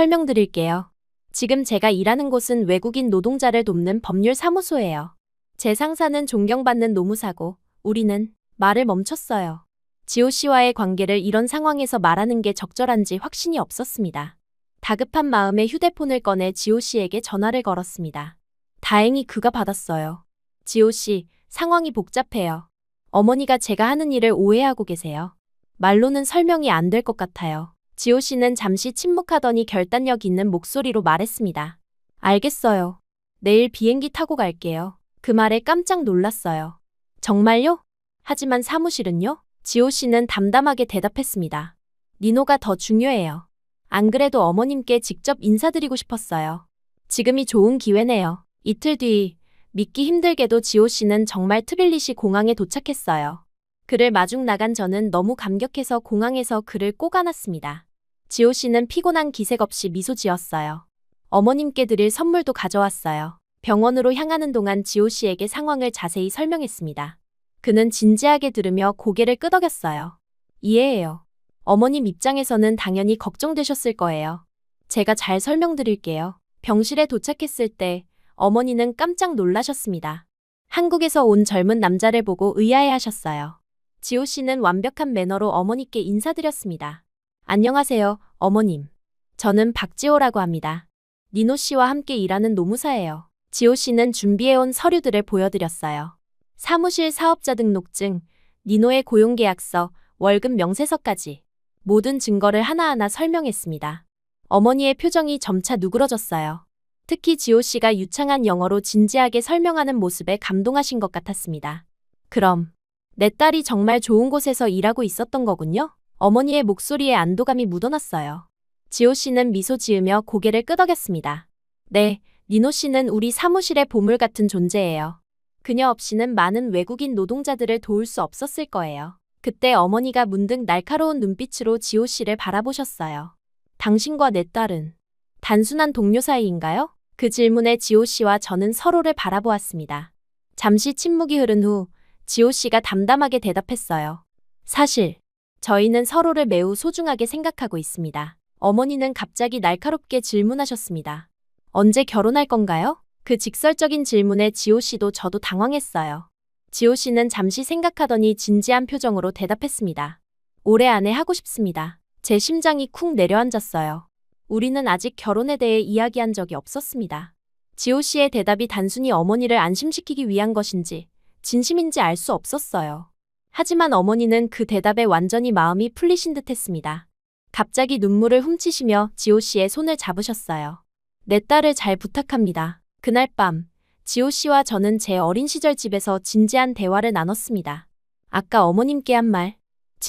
설명드릴게요. 지금 제가 일하는 곳은 외국인 노동자를 돕는 법률 사무소예요. 제 상사는 존경받는 노무사고 우리는 말을 멈췄어요. 지호 씨와의 관계를 이런 상황에서 말하는 게 적절한지 확신이 없었습니다. 다급한 마음에 휴대폰을 꺼내 지호 씨에게 전화를 걸었습니다. 다행히 그가 받았어요. 지호 씨, 상황이 복잡해요. 어머니가 제가 하는 일을 오해하고 계세요. 말로는 설명이 안 될 것 같아요. 지호 씨는 잠시 침묵하더니 결단력 있는 목소리로 말했습니다. 알겠어요. 내일 비행기 타고 갈게요. 그 말에 깜짝 놀랐어요. 정말요? 하지만 사무실은요? 지호 씨는 담담하게 대답했습니다. 니노가 더 중요해요. 안 그래도 어머님께 직접 인사드리고 싶었어요. 지금이 좋은 기회네요. 이틀 뒤, 믿기 힘들게도 지호 씨는 정말 트빌리시 공항에 도착했어요. 그를 마중 나간 저는 너무 감격해서 공항에서 그를 꼭 안았습니다. 지호 씨는 피곤한 기색 없이 미소 지었어요. 어머님께 드릴 선물도 가져왔어요. 병원으로 향하는 동안 지호 씨에게 상황을 자세히 설명했습니다. 그는 진지하게 들으며 고개를 끄덕였어요. 이해해요. 어머님 입장에서는 당연히 걱정되셨을 거예요. 제가 잘 설명드릴게요. 병실에 도착했을 때 어머니는 깜짝 놀라셨습니다. 한국에서 온 젊은 남자를 보고 의아해하셨어요. 지호 씨는 완벽한 매너로 어머니께 인사드렸습니다. 안녕하세요, 어머님. 저는 박지호라고 합니다. 니노 씨와 함께 일하는 노무사예요. 지호 씨는 준비해온 서류들을 보여드렸어요. 사무실 사업자 등록증, 니노의 고용계약서, 월급 명세서까지 모든 증거를 하나하나 설명했습니다. 어머니의 표정이 점차 누그러졌어요. 특히 지호 씨가 유창한 영어로 진지하게 설명하는 모습에 감동하신 것 같았습니다. 그럼 내 딸이 정말 좋은 곳에서 일하고 있었던 거군요? 어머니의 목소리에 안도감이 묻어났어요. 지호 씨는 미소 지으며 고개를 끄덕였습니다. 네, 니노 씨는 우리 사무실의 보물 같은 존재예요. 그녀 없이는 많은 외국인 노동자들을 도울 수 없었을 거예요. 그때 어머니가 문득 날카로운 눈빛으로 지호 씨를 바라보셨어요. 당신과 내 딸은 단순한 동료 사이인가요? 그 질문에 지호 씨와 저는 서로를 바라보았습니다. 잠시 침묵이 흐른 후 지호 씨가 담담하게 대답했어요. 사실 저희는 서로를 매우 소중하게 생각하고 있습니다. 어머니는 갑자기 날카롭게 질문하셨습니다. 언제 결혼할 건가요? 그 직설적인 질문에 지호 씨도 저도 당황했어요. 지호 씨는 잠시 생각하더니 진지한 표정으로 대답했습니다. 올해 안에 하고 싶습니다. 제 심장이 쿵 내려앉았어요. 우리는 아직 결혼에 대해 이야기한 적이 없었습니다. 지호 씨의 대답이 단순히 어머니를 안심시키기 위한 것인지 진심인지 알 수 없었어요. 하지만 어머니는 그 대답에 완전히 마음이 풀리신 듯 했습니다. 갑자기 눈물을 훔치시며 지호 씨의 손을 잡으셨어요. 내 딸을 잘 부탁합니다. 그날 밤, 지호 씨와 저는 제 어린 시절 집에서 진지한 대화를 나눴습니다. 아까 어머님께 한 말,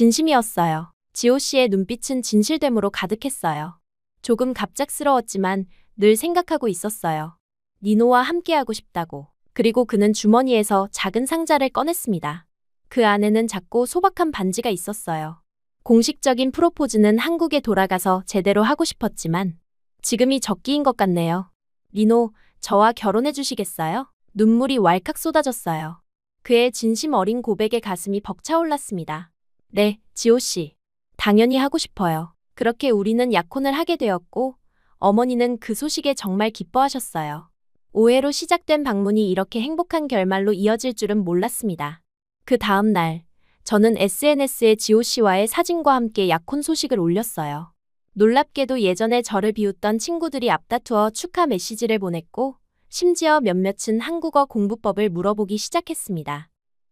진심이었어요. 지호 씨의 눈빛은 진실됨으로 가득했어요. 조금 갑작스러웠지만 늘 생각하고 있었어요. 니노와 함께하고 싶다고. 그리고 그는 주머니에서 작은 상자를 꺼냈습니다. 그 안에는 작고 소박한 반지가 있었어요. 공식적인 프로포즈는 한국에 돌아가서 제대로 하고 싶었지만 지금이 적기인 것 같네요. 니노, 저와 결혼해 주시겠어요? 눈물이 왈칵 쏟아졌어요. 그의 진심 어린 고백에 가슴이 벅차올랐습니다. 네, 지호 씨. 당연히 하고 싶어요. 그렇게 우리는 약혼을 하게 되었고, 어머니는 그 소식에 정말 기뻐하셨어요. 오해로 시작된 방문이 이렇게 행복한 결말로 이어질 줄은 몰랐습니다. 그 다음 날, 저는 SNS에 지호 씨와의 사진과 함께 약혼 소식을 올렸어요. 놀랍게도 예전에 저를 비웃던 친구들이 앞다투어 축하 메시지를 보냈고, 심지어 몇몇은 한국어 공부법을 물어보기 시작했습니다.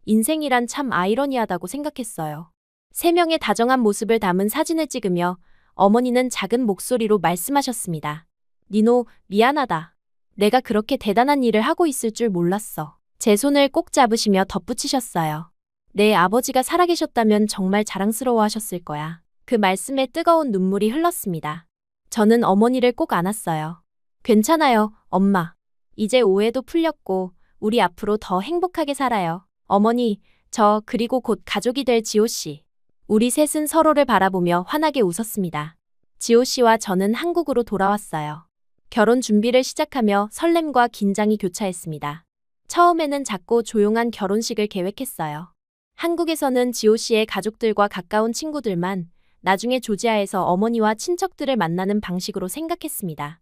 인생이란 참 아이러니하다고 생각했어요. 3명의 다정한 모습을 담은 사진을 찍으며 어머니는 작은 목소리로 말씀하셨습니다. 니노, 미안하다. 내가 그렇게 대단한 일을 하고 있을 줄 몰랐어. 제 손을 꼭 잡으시며 덧붙이셨어요. 내 아버지가 살아계셨다면 정말 자랑스러워하셨을 거야. 그 말씀에 뜨거운 눈물이 흘렀습니다. 저는 어머니를 꼭 안았어요. 괜찮아요, 엄마. 이제 오해도 풀렸고 우리 앞으로 더 행복하게 살아요. 어머니, 저 그리고 곧 가족이 될 지호 씨. 우리 셋은 서로를 바라보며 환하게 웃었습니다. 지호 씨와 저는 한국으로 돌아왔어요. 결혼 준비를 시작하며 설렘과 긴장이 교차했습니다. 처음에는 작고 조용한 결혼식을 계획했어요. 한국에서는 지호 씨의 가족들과 가까운 친구들만, 나중에 조지아에서 어머니와 친척들을 만나는 방식으로 생각했습니다.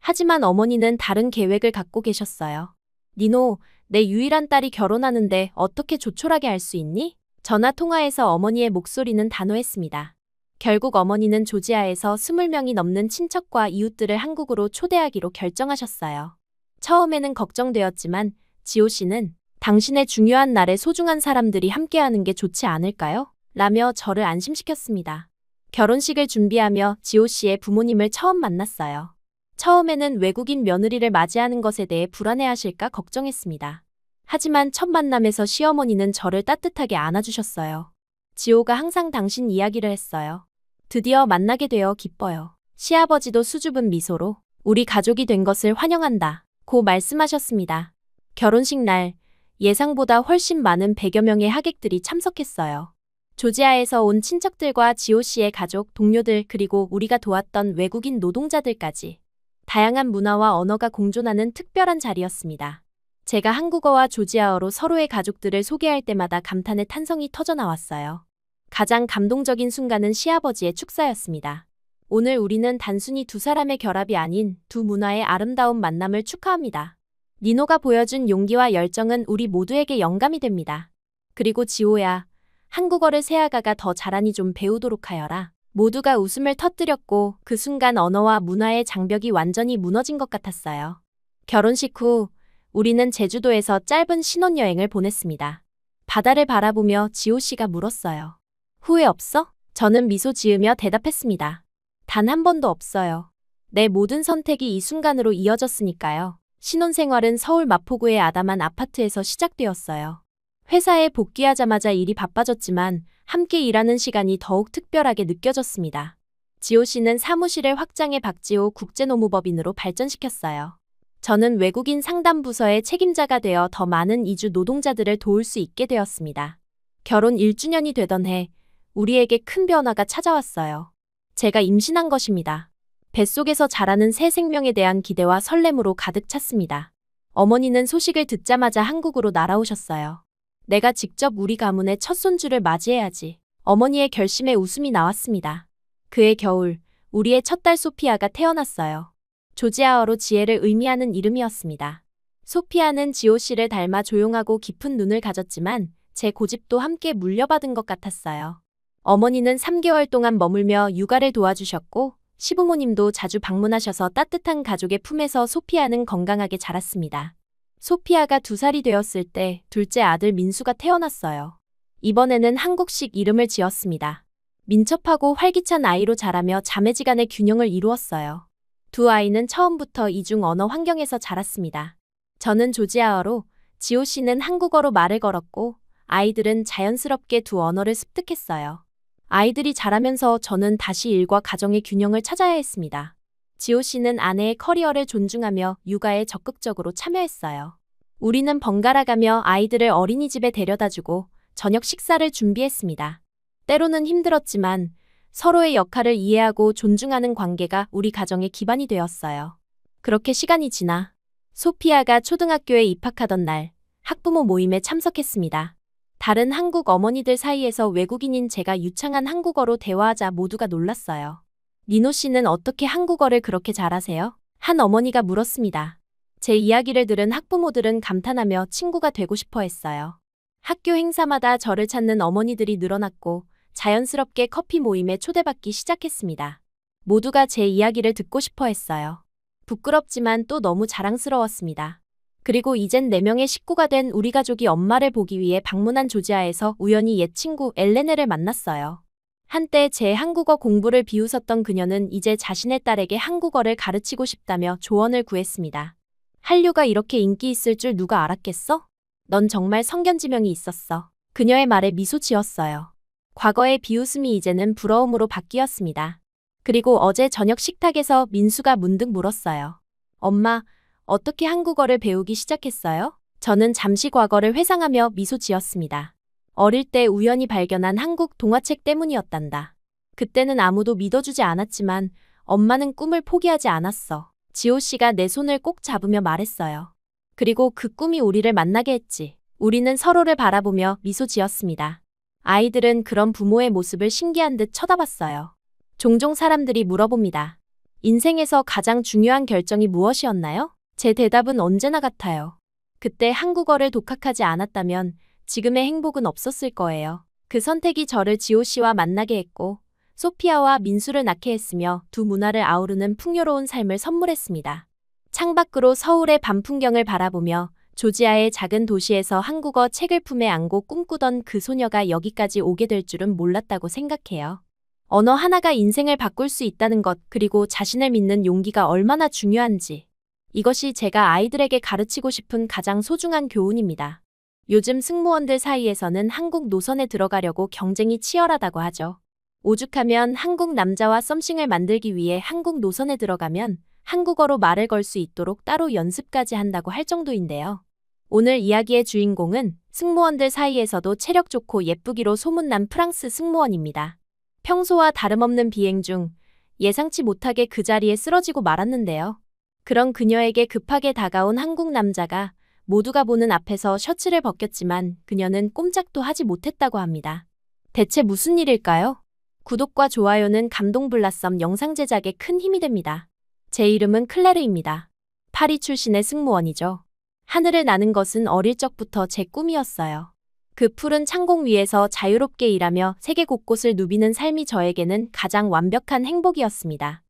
하지만 어머니는 다른 계획을 갖고 계셨어요. 니노, 내 유일한 딸이 결혼하는데 어떻게 조촐하게 할 수 있니? 전화 통화에서 어머니의 목소리는 단호했습니다. 결국 어머니는 조지아에서 20명이 넘는 친척과 이웃들을 한국으로 초대하기로 결정하셨어요. 처음에는 걱정되었지만 지호 씨는 당신의 중요한 날에 소중한 사람들이 함께하는 게 좋지 않을까요? 라며 저를 안심시켰습니다. 결혼식을 준비하며 지호 씨의 부모님을 처음 만났어요. 처음에는 외국인 며느리를 맞이하는 것에 대해 불안해하실까 걱정했습니다. 하지만 첫 만남에서 시어머니는 저를 따뜻하게 안아주셨어요. 지호가 항상 당신 이야기를 했어요. 드디어 만나게 되어 기뻐요. 시아버지도 수줍은 미소로 우리 가족이 된 것을 환영한다 고 말씀하셨습니다. 결혼식 날, 예상보다 훨씬 많은 100여 명의 하객들이 참석했어요. 조지아에서 온 친척들과 지호 씨의 가족, 동료들, 그리고 우리가 도왔던 외국인 노동자들까지 다양한 문화와 언어가 공존하는 특별한 자리였습니다. 제가 한국어와 조지아어로 서로의 가족들을 소개할 때마다 감탄의 탄성이 터져나왔어요. 가장 감동적인 순간은 시아버지의 축사였습니다. 오늘 우리는 단순히 두 사람의 결합이 아닌 두 문화의 아름다운 만남을 축하합니다. 니노가 보여준 용기와 열정은 우리 모두에게 영감이 됩니다. 그리고 지호야, 한국어를 새아가가 더 잘하니 좀 배우도록 하여라. 모두가 웃음을 터뜨렸고 그 순간 언어와 문화의 장벽이 완전히 무너진 것 같았어요. 결혼식 후 우리는 제주도에서 짧은 신혼여행을 보냈습니다. 바다를 바라보며 지호 씨가 물었어요. 후회 없어? 저는 미소 지으며 대답했습니다. 단 한 번도 없어요. 내 모든 선택이 이 순간으로 이어졌으니까요. 신혼생활은 서울 마포구의 아담한 아파트에서 시작되었어요. 회사에 복귀하자마자 일이 바빠졌지만 함께 일하는 시간이 더욱 특별하게 느껴졌습니다. 지호 씨는 사무실을 확장해 박지호 국제노무법인으로 발전시켰어요. 저는 외국인 상담부서의 책임자가 되어 더 많은 이주 노동자들을 도울 수 있게 되었습니다. 결혼 1주년이 되던 해, 우리에게 큰 변화가 찾아왔어요. 제가 임신한 것입니다. 뱃속에서 자라는 새 생명에 대한 기대와 설렘으로 가득 찼습니다. 어머니는 소식을 듣자마자 한국으로 날아오셨어요. 내가 직접 우리 가문의 첫 손주를 맞이해야지. 어머니의 결심에 웃음이 나왔습니다. 그해 겨울, 우리의 첫 딸 소피아가 태어났어요. 조지아어로 지혜를 의미하는 이름이었습니다. 소피아는 지호 씨를 닮아 조용하고 깊은 눈을 가졌지만 제 고집도 함께 물려받은 것 같았어요. 어머니는 3개월 동안 머물며 육아를 도와주셨고 시부모님도 자주 방문하셔서 따뜻한 가족의 품에서 소피아는 건강하게 자랐습니다. 소피아가 2살이 되었을 때 둘째 아들 민수가 태어났어요. 이번에는 한국식 이름을 지었습니다. 민첩하고 활기찬 아이로 자라며 자매지간의 균형을 이루었어요. 두 아이는 처음부터 이중 언어 환경에서 자랐습니다. 저는 조지아어로, 지호 씨는 한국어로 말을 걸었고 아이들은 자연스럽게 두 언어를 습득했어요. 아이들이 자라면서 저는 다시 일과 가정의 균형을 찾아야 했습니다. 지호 씨는 아내의 커리어를 존중하며 육아에 적극적으로 참여했어요. 우리는 번갈아가며 아이들을 어린이집에 데려다주고 저녁 식사를 준비했습니다. 때로는 힘들었지만 서로의 역할을 이해하고 존중하는 관계가 우리 가정의 기반이 되었어요. 그렇게 시간이 지나 소피아가 초등학교에 입학하던 날, 학부모 모임에 참석했습니다. 다른 한국 어머니들 사이에서 외국인인 제가 유창한 한국어로 대화하자 모두가 놀랐어요. 니노 씨는 어떻게 한국어를 그렇게 잘하세요? 한 어머니가 물었습니다. 제 이야기를 들은 학부모들은 감탄하며 친구가 되고 싶어 했어요. 학교 행사마다 저를 찾는 어머니들이 늘어났고 자연스럽게 커피 모임에 초대받기 시작했습니다. 모두가 제 이야기를 듣고 싶어 했어요. 부끄럽지만 또 너무 자랑스러웠습니다. 그리고 이젠 4명의 식구가 된 우리 가족이 엄마를 보기 위해 방문한 조지아에서 우연히 옛 친구 엘레네를 만났어요. 한때 제 한국어 공부를 비웃었던 그녀는 이제 자신의 딸에게 한국어를 가르치고 싶다며 조언을 구했습니다. 한류가 이렇게 인기 있을 줄 누가 알았겠어? 넌 정말 성견지명이 있었어. 그녀의 말에 미소 지었어요. 과거의 비웃음이 이제는 부러움으로 바뀌었습니다. 그리고 어제 저녁 식탁에서 민수가 문득 물었어요. 엄마, 어떻게 한국어를 배우기 시작했어요? 저는 잠시 과거를 회상하며 미소 지었습니다. 어릴 때 우연히 발견한 한국 동화책 때문이었단다. 그때는 아무도 믿어주지 않았지만 엄마는 꿈을 포기하지 않았어. 지호 씨가 내 손을 꼭 잡으며 말했어요. 그리고 그 꿈이 우리를 만나게 했지. 우리는 서로를 바라보며 미소 지었습니다. 아이들은 그런 부모의 모습을 신기한 듯 쳐다봤어요. 종종 사람들이 물어봅니다. 인생에서 가장 중요한 결정이 무엇이었나요? 제 대답은 언제나 같아요. 그때 한국어를 독학하지 않았다면 지금의 행복은 없었을 거예요. 그 선택이 저를 지호 씨와 만나게 했고 소피아와 민수를 낳게 했으며 두 문화를 아우르는 풍요로운 삶을 선물했습니다. 창밖으로 서울의 밤 풍경을 바라보며 조지아의 작은 도시에서 한국어 책을 품에 안고 꿈꾸던 그 소녀가 여기까지 오게 될 줄은 몰랐다고 생각해요. 언어 하나가 인생을 바꿀 수 있다는 것, 그리고 자신을 믿는 용기가 얼마나 중요한지. 이것이 제가 아이들에게 가르치고 싶은 가장 소중한 교훈입니다. 요즘 승무원들 사이에서는 한국 노선에 들어가려고 경쟁이 치열하다고 하죠. 오죽하면 한국 남자와 썸씽을 만들기 위해 한국 노선에 들어가면 한국어로 말을 걸 수 있도록 따로 연습까지 한다고 할 정도인데요. 오늘 이야기의 주인공은 승무원들 사이에서도 체력 좋고 예쁘기로 소문난 프랑스 승무원입니다. 평소와 다름없는 비행 중 예상치 못하게 그 자리에 쓰러지고 말았는데요. 그런 그녀에게 급하게 다가온 한국 남자가 모두가 보는 앞에서 셔츠를 벗겼지만 그녀는 꼼짝도 하지 못했다고 합니다. 대체 무슨 일일까요? 구독과 좋아요는 감동블라썸 영상 제작에 큰 힘이 됩니다. 제 이름은 클레르입니다. 파리 출신의 승무원이죠. 하늘을 나는 것은 어릴 적부터 제 꿈이었어요. 그 푸른 창공 위에서 자유롭게 일하며 세계 곳곳을 누비는 삶이 저에게는 가장 완벽한 행복이었습니다.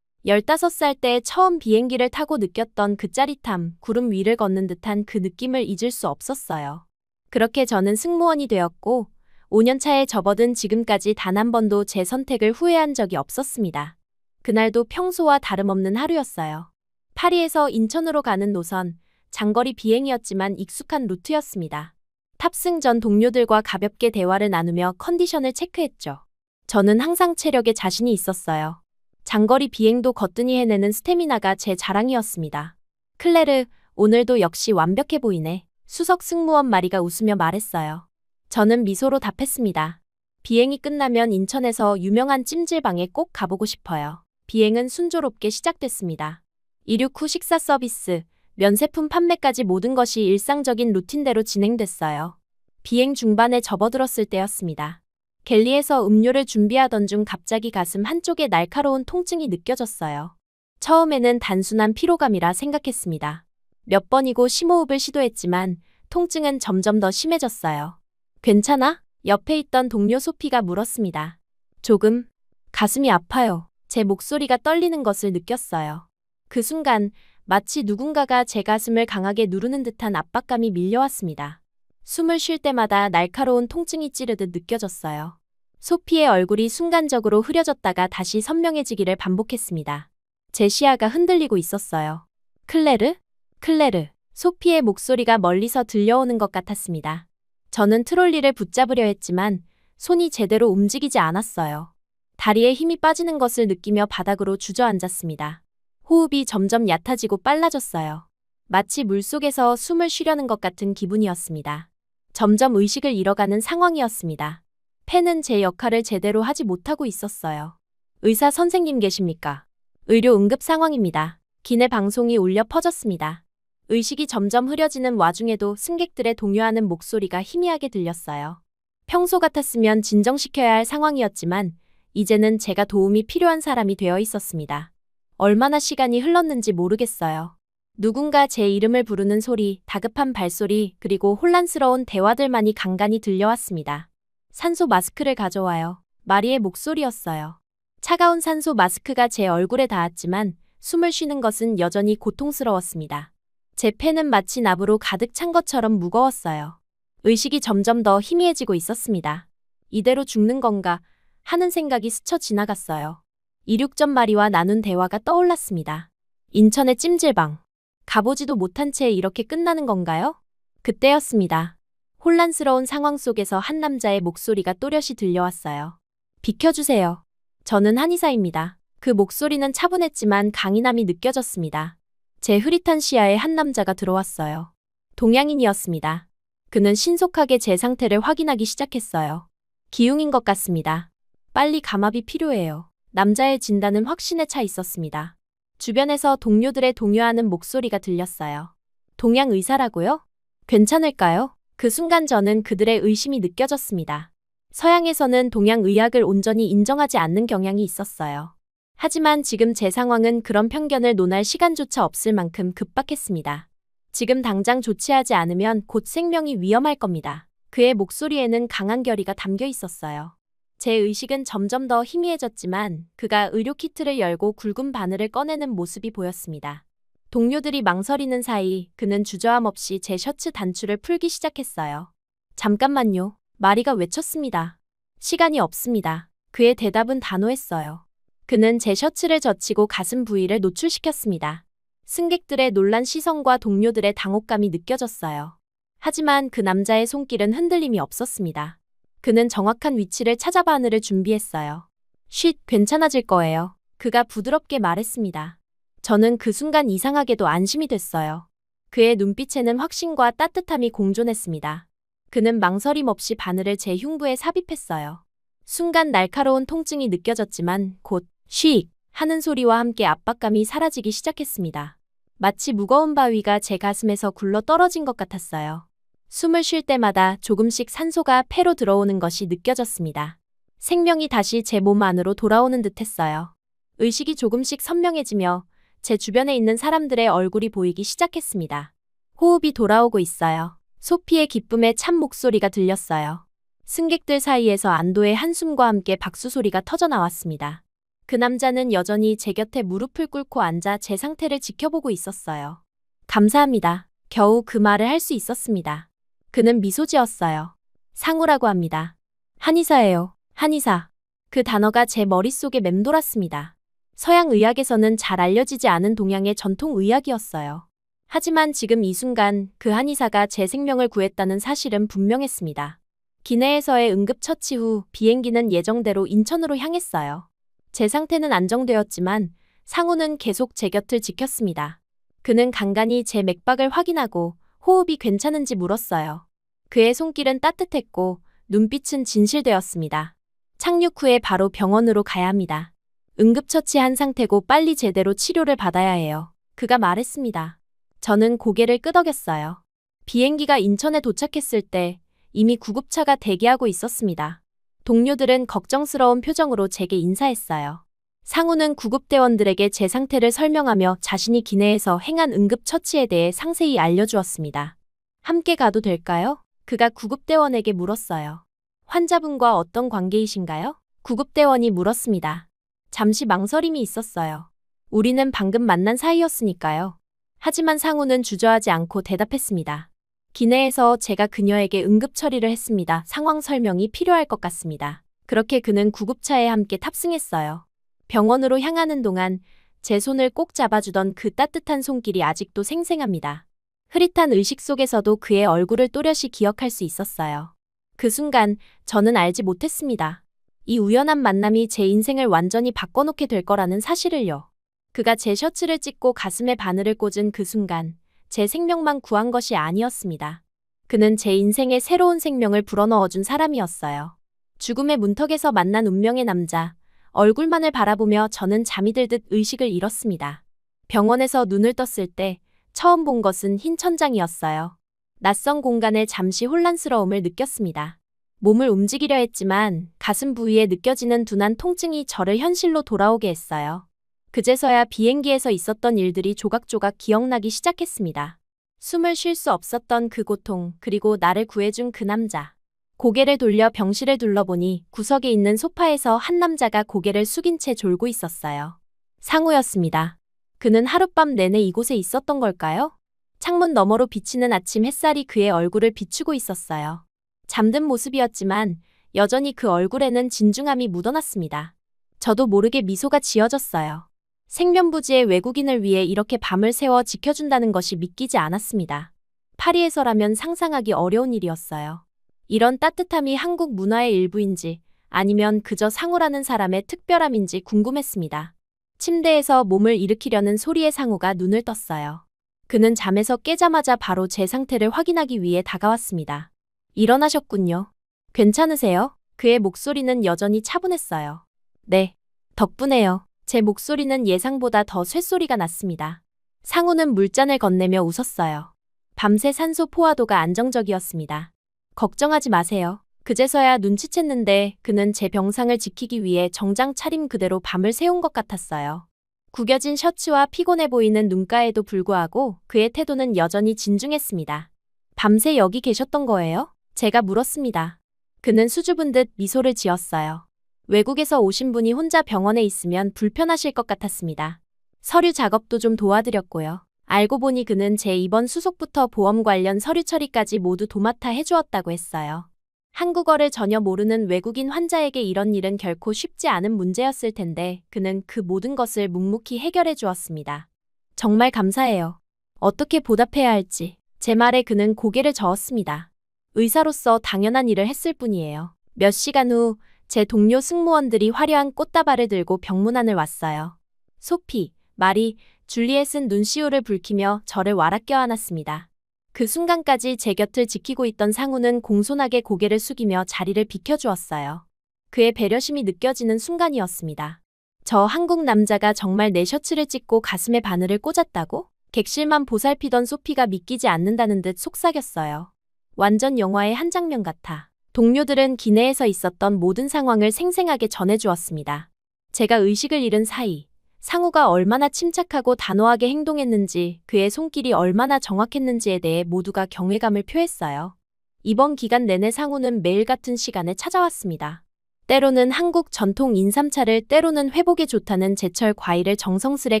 15살 때 처음 비행기를 타고 느꼈던 그 짜릿함, 구름 위를 걷는 듯한 그 느낌을 잊을 수 없었어요. 그렇게 저는 승무원이 되었고 5년 차에 접어든 지금까지 단 한 번도 제 선택을 후회한 적이 없었습니다. 그날도 평소와 다름없는 하루였어요. 파리에서 인천으로 가는 노선, 장거리 비행이었지만 익숙한 루트였습니다. 탑승 전 동료들과 가볍게 대화를 나누며 컨디션을 체크했죠. 저는 항상 체력에 자신이 있었어요. 장거리 비행도 거뜬히 해내는 스태미나가 제 자랑이었습니다. 클레르, 오늘도 역시 완벽해 보이네. 수석 승무원 마리가 웃으며 말했어요. 저는 미소로 답했습니다. 비행이 끝나면 인천에서 유명한 찜질방에 꼭 가보고 싶어요. 비행은 순조롭게 시작됐습니다. 이륙 후 식사 서비스, 면세품 판매까지 모든 것이 일상적인 루틴대로 진행됐어요. 비행 중반에 접어들었을 때였습니다. 갤리에서 음료를 준비하던 중 갑자기 가슴 한쪽에 날카로운 통증이 느껴졌어요. 처음에는 단순한 피로감이라 생각했습니다. 몇 번이고 심호흡을 시도했지만 통증은 점점 더 심해졌어요. 괜찮아? 옆에 있던 동료 소피가 물었습니다. 조금. 가슴이 아파요. 제 목소리가 떨리는 것을 느꼈어요. 그 순간 마치 누군가가 제 가슴을 강하게 누르는 듯한 압박감이 밀려왔습니다. 숨을 쉴 때마다 날카로운 통증이 찌르듯 느껴졌어요. 소피의 얼굴이 순간적으로 흐려졌다가 다시 선명해지기를 반복했습니다. 제 시야가 흔들리고 있었어요. 클레르? 클레르. 소피의 목소리가 멀리서 들려오는 것 같았습니다. 저는 트롤리를 붙잡으려 했지만 손이 제대로 움직이지 않았어요. 다리에 힘이 빠지는 것을 느끼며 바닥으로 주저앉았습니다. 호흡이 점점 얕아지고 빨라졌어요. 마치 물속에서 숨을 쉬려는 것 같은 기분이었습니다. 점점 의식을 잃어가는 상황이었습니다. 펜은 제 역할을 제대로 하지 못하고 있었어요. 의사 선생님 계십니까? 의료 응급 상황입니다. 기내 방송이 울려 퍼졌습니다. 의식이 점점 흐려지는 와중에도 승객들의 동요하는 목소리가 희미하게 들렸어요. 평소 같았으면 진정시켜야 할 상황이었지만 이제는 제가 도움이 필요한 사람이 되어 있었습니다. 얼마나 시간이 흘렀는지 모르겠어요. 누군가 제 이름을 부르는 소리, 다급한 발소리, 그리고 혼란스러운 대화들만이 간간히 들려왔습니다. 산소 마스크를 가져와요. 마리의 목소리였어요. 차가운 산소 마스크가 제 얼굴에 닿았지만 숨을 쉬는 것은 여전히 고통스러웠습니다. 제 폐는 마치 납으로 가득 찬 것처럼 무거웠어요. 의식이 점점 더 희미해지고 있었습니다. 이대로 죽는 건가 하는 생각이 스쳐 지나갔어요. 이륙전 마리와 나눈 대화가 떠올랐습니다. 인천의 찜질방. 가보지도 못한 채 이렇게 끝나는 건가요? 그때였습니다. 혼란스러운 상황 속에서 한 남자의 목소리가 또렷이 들려왔어요. 비켜주세요. 저는 한의사입니다. 그 목소리는 차분했지만 강인함이 느껴졌습니다. 제 흐릿한 시야에 한 남자가 들어왔어요. 동양인이었습니다. 그는 신속하게 제 상태를 확인하기 시작했어요. 기흉인 것 같습니다. 빨리 감압이 필요해요. 남자의 진단은 확신에 차 있었습니다. 주변에서 동료들의 동요하는 목소리가 들렸어요. 동양 의사라고요? 괜찮을까요? 그 순간 저는 그들의 의심이 느껴졌습니다. 서양에서는 동양 의학을 온전히 인정하지 않는 경향이 있었어요. 하지만 지금 제 상황은 그런 편견을 논할 시간조차 없을 만큼 급박했습니다. 지금 당장 조치하지 않으면 곧 생명이 위험할 겁니다. 그의 목소리에는 강한 결의가 담겨 있었어요. 제 의식은 점점 더 희미해졌지만 그가 의료 키트를 열고 굵은 바늘을 꺼내는 모습이 보였습니다. 동료들이 망설이는 사이 그는 주저함 없이 제 셔츠 단추를 풀기 시작했어요. 잠깐만요. 마리가 외쳤습니다. 시간이 없습니다. 그의 대답은 단호했어요. 그는 제 셔츠를 젖히고 가슴 부위를 노출시켰습니다. 승객들의 놀란 시선과 동료들의 당혹감이 느껴졌어요. 하지만 그 남자의 손길은 흔들림이 없었습니다. 그는 정확한 위치를 찾아 바늘을 준비했어요. 쉿, 괜찮아질 거예요. 그가 부드럽게 말했습니다. 저는 그 순간 이상하게도 안심이 됐어요. 그의 눈빛에는 확신과 따뜻함이 공존했습니다. 그는 망설임 없이 바늘을 제 흉부에 삽입했어요. 순간 날카로운 통증이 느껴졌지만 곧 쉿 하는 소리와 함께 압박감이 사라지기 시작했습니다. 마치 무거운 바위가 제 가슴에서 굴러 떨어진 것 같았어요. 숨을 쉴 때마다 조금씩 산소가 폐로 들어오는 것이 느껴졌습니다. 생명이 다시 제 몸 안으로 돌아오는 듯했어요. 의식이 조금씩 선명해지며 제 주변에 있는 사람들의 얼굴이 보이기 시작했습니다. 호흡이 돌아오고 있어요. 소피의 기쁨에 참 목소리가 들렸어요. 승객들 사이에서 안도의 한숨과 함께 박수 소리가 터져 나왔습니다. 그 남자는 여전히 제 곁에 무릎을 꿇고 앉아 제 상태를 지켜보고 있었어요. 감사합니다. 겨우 그 말을 할 수 있었습니다. 그는 미소 지었어요. 상우라고 합니다. 한의사예요. 한의사. 그 단어가 제 머릿속에 맴돌았습니다. 서양 의학에서는 잘 알려지지 않은 동양의 전통 의학이었어요. 하지만 지금 이 순간 그 한의사가 제 생명을 구했다는 사실은 분명했습니다. 기내에서의 응급처치 후 비행기는 예정대로 인천으로 향했어요. 제 상태는 안정되었지만 상우는 계속 제 곁을 지켰습니다. 그는 간간히 제 맥박을 확인하고 호흡이 괜찮은지 물었어요. 그의 손길은 따뜻했고 눈빛은 진실되었습니다. 착륙 후에 바로 병원으로 가야 합니다. 응급처치한 상태고 빨리 제대로 치료를 받아야 해요. 그가 말했습니다. 저는 고개를 끄덕였어요. 비행기가 인천에 도착했을 때 이미 구급차가 대기하고 있었습니다. 동료들은 걱정스러운 표정으로 제게 인사했어요. 상우는 구급대원들에게 제 상태를 설명하며 자신이 기내에서 행한 응급처치에 대해 상세히 알려주었습니다. 함께 가도 될까요? 그가 구급대원에게 물었어요. 환자분과 어떤 관계이신가요? 구급대원이 물었습니다. 잠시 망설임이 있었어요. 우리는 방금 만난 사이였으니까요. 하지만 상우는 주저하지 않고 대답했습니다. 기내에서 제가 그녀에게 응급 처리를 했습니다. 상황 설명이 필요할 것 같습니다. 그렇게 그는 구급차에 함께 탑승했어요. 병원으로 향하는 동안 제 손을 꼭 잡아주던 그 따뜻한 손길이 아직도 생생합니다. 흐릿한 의식 속에서도 그의 얼굴을 또렷이 기억할 수 있었어요. 그 순간 저는 알지 못했습니다. 이 우연한 만남이 제 인생을 완전히 바꿔놓게 될 거라는 사실을요. 그가 제 셔츠를 찢고 가슴에 바늘을 꽂은 그 순간 제 생명만 구한 것이 아니었습니다. 그는 제 인생에 새로운 생명을 불어넣어준 사람이었어요. 죽음의 문턱에서 만난 운명의 남자. 얼굴만을 바라보며 저는 잠이 들듯 의식을 잃었습니다. 병원에서 눈을 떴을 때 처음 본 것은 흰 천장이었어요. 낯선 공간에 잠시 혼란스러움을 느꼈습니다. 몸을 움직이려 했지만 가슴 부위에 느껴지는 둔한 통증이 저를 현실로 돌아오게 했어요. 그제서야 비행기에서 있었던 일들이 조각조각 기억나기 시작했습니다. 숨을 쉴 수 없었던 그 고통, 그리고 나를 구해준 그 남자. 고개를 돌려 병실을 둘러보니 구석에 있는 소파에서 한 남자가 고개를 숙인 채 졸고 있었어요. 상우였습니다. 그는 하룻밤 내내 이곳에 있었던 걸까요? 창문 너머로 비치는 아침 햇살이 그의 얼굴을 비추고 있었어요. 잠든 모습이었지만 여전히 그 얼굴에는 진중함이 묻어났습니다. 저도 모르게 미소가 지어졌어요. 생면부지의 외국인을 위해 이렇게 밤을 새워 지켜준다는 것이 믿기지 않았습니다. 파리에서라면 상상하기 어려운 일이었어요. 이런 따뜻함이 한국 문화의 일부인지 아니면 그저 상우라는 사람의 특별함인지 궁금했습니다. 침대에서 몸을 일으키려는 소리에 상우가 눈을 떴어요. 그는 잠에서 깨자마자 바로 제 상태를 확인하기 위해 다가왔습니다. 일어나셨군요. 괜찮으세요? 그의 목소리는 여전히 차분했어요. 네, 덕분에요. 제 목소리는 예상보다 더 쇳소리가 났습니다. 상우는 물잔을 건네며 웃었어요. 밤새 산소 포화도가 안정적이었습니다. 걱정하지 마세요. 그제서야 눈치챘는데 그는 제 병상을 지키기 위해 정장 차림 그대로 밤을 새운 것 같았어요. 구겨진 셔츠와 피곤해 보이는 눈가에도 불구하고 그의 태도는 여전히 진중했습니다. 밤새 여기 계셨던 거예요? 제가 물었습니다. 그는 수줍은 듯 미소를 지었어요. 외국에서 오신 분이 혼자 병원에 있으면 불편하실 것 같았습니다. 서류 작업도 좀 도와드렸고요. 알고 보니 그는 제 입원 수속부터 보험 관련 서류 처리까지 모두 도맡아 해주었다고 했어요. 한국어를 전혀 모르는 외국인 환자에게 이런 일은 결코 쉽지 않은 문제였을 텐데 그는 그 모든 것을 묵묵히 해결해 주었습니다. 정말 감사해요. 어떻게 보답해야 할지. 제 말에 그는 고개를 저었습니다. 의사로서 당연한 일을 했을 뿐이에요. 몇 시간 후 제 동료 승무원들이 화려한 꽃다발을 들고 병문안을 왔어요. 소피, 마리, 줄리엣은 눈시울을 붉히며 저를 와락 껴안았습니다. 그 순간까지 제 곁을 지키고 있던 상우는 공손하게 고개를 숙이며 자리를 비켜주었어요. 그의 배려심이 느껴지는 순간이었습니다. 저 한국 남자가 정말 내 셔츠를 찢고 가슴에 바늘을 꽂았다고? 객실만 보살피던 소피가 믿기지 않는다는 듯 속삭였어요. 완전 영화의 한 장면 같아. 동료들은 기내에서 있었던 모든 상황을 생생하게 전해주었습니다. 제가 의식을 잃은 사이 상우가 얼마나 침착하고 단호하게 행동했는지, 그의 손길이 얼마나 정확했는지에 대해 모두가 경외감을 표했어요. 이번 기간 내내 상우는 매일 같은 시간에 찾아왔습니다. 때로는 한국 전통 인삼차를, 때로는 회복에 좋다는 제철 과일을 정성스레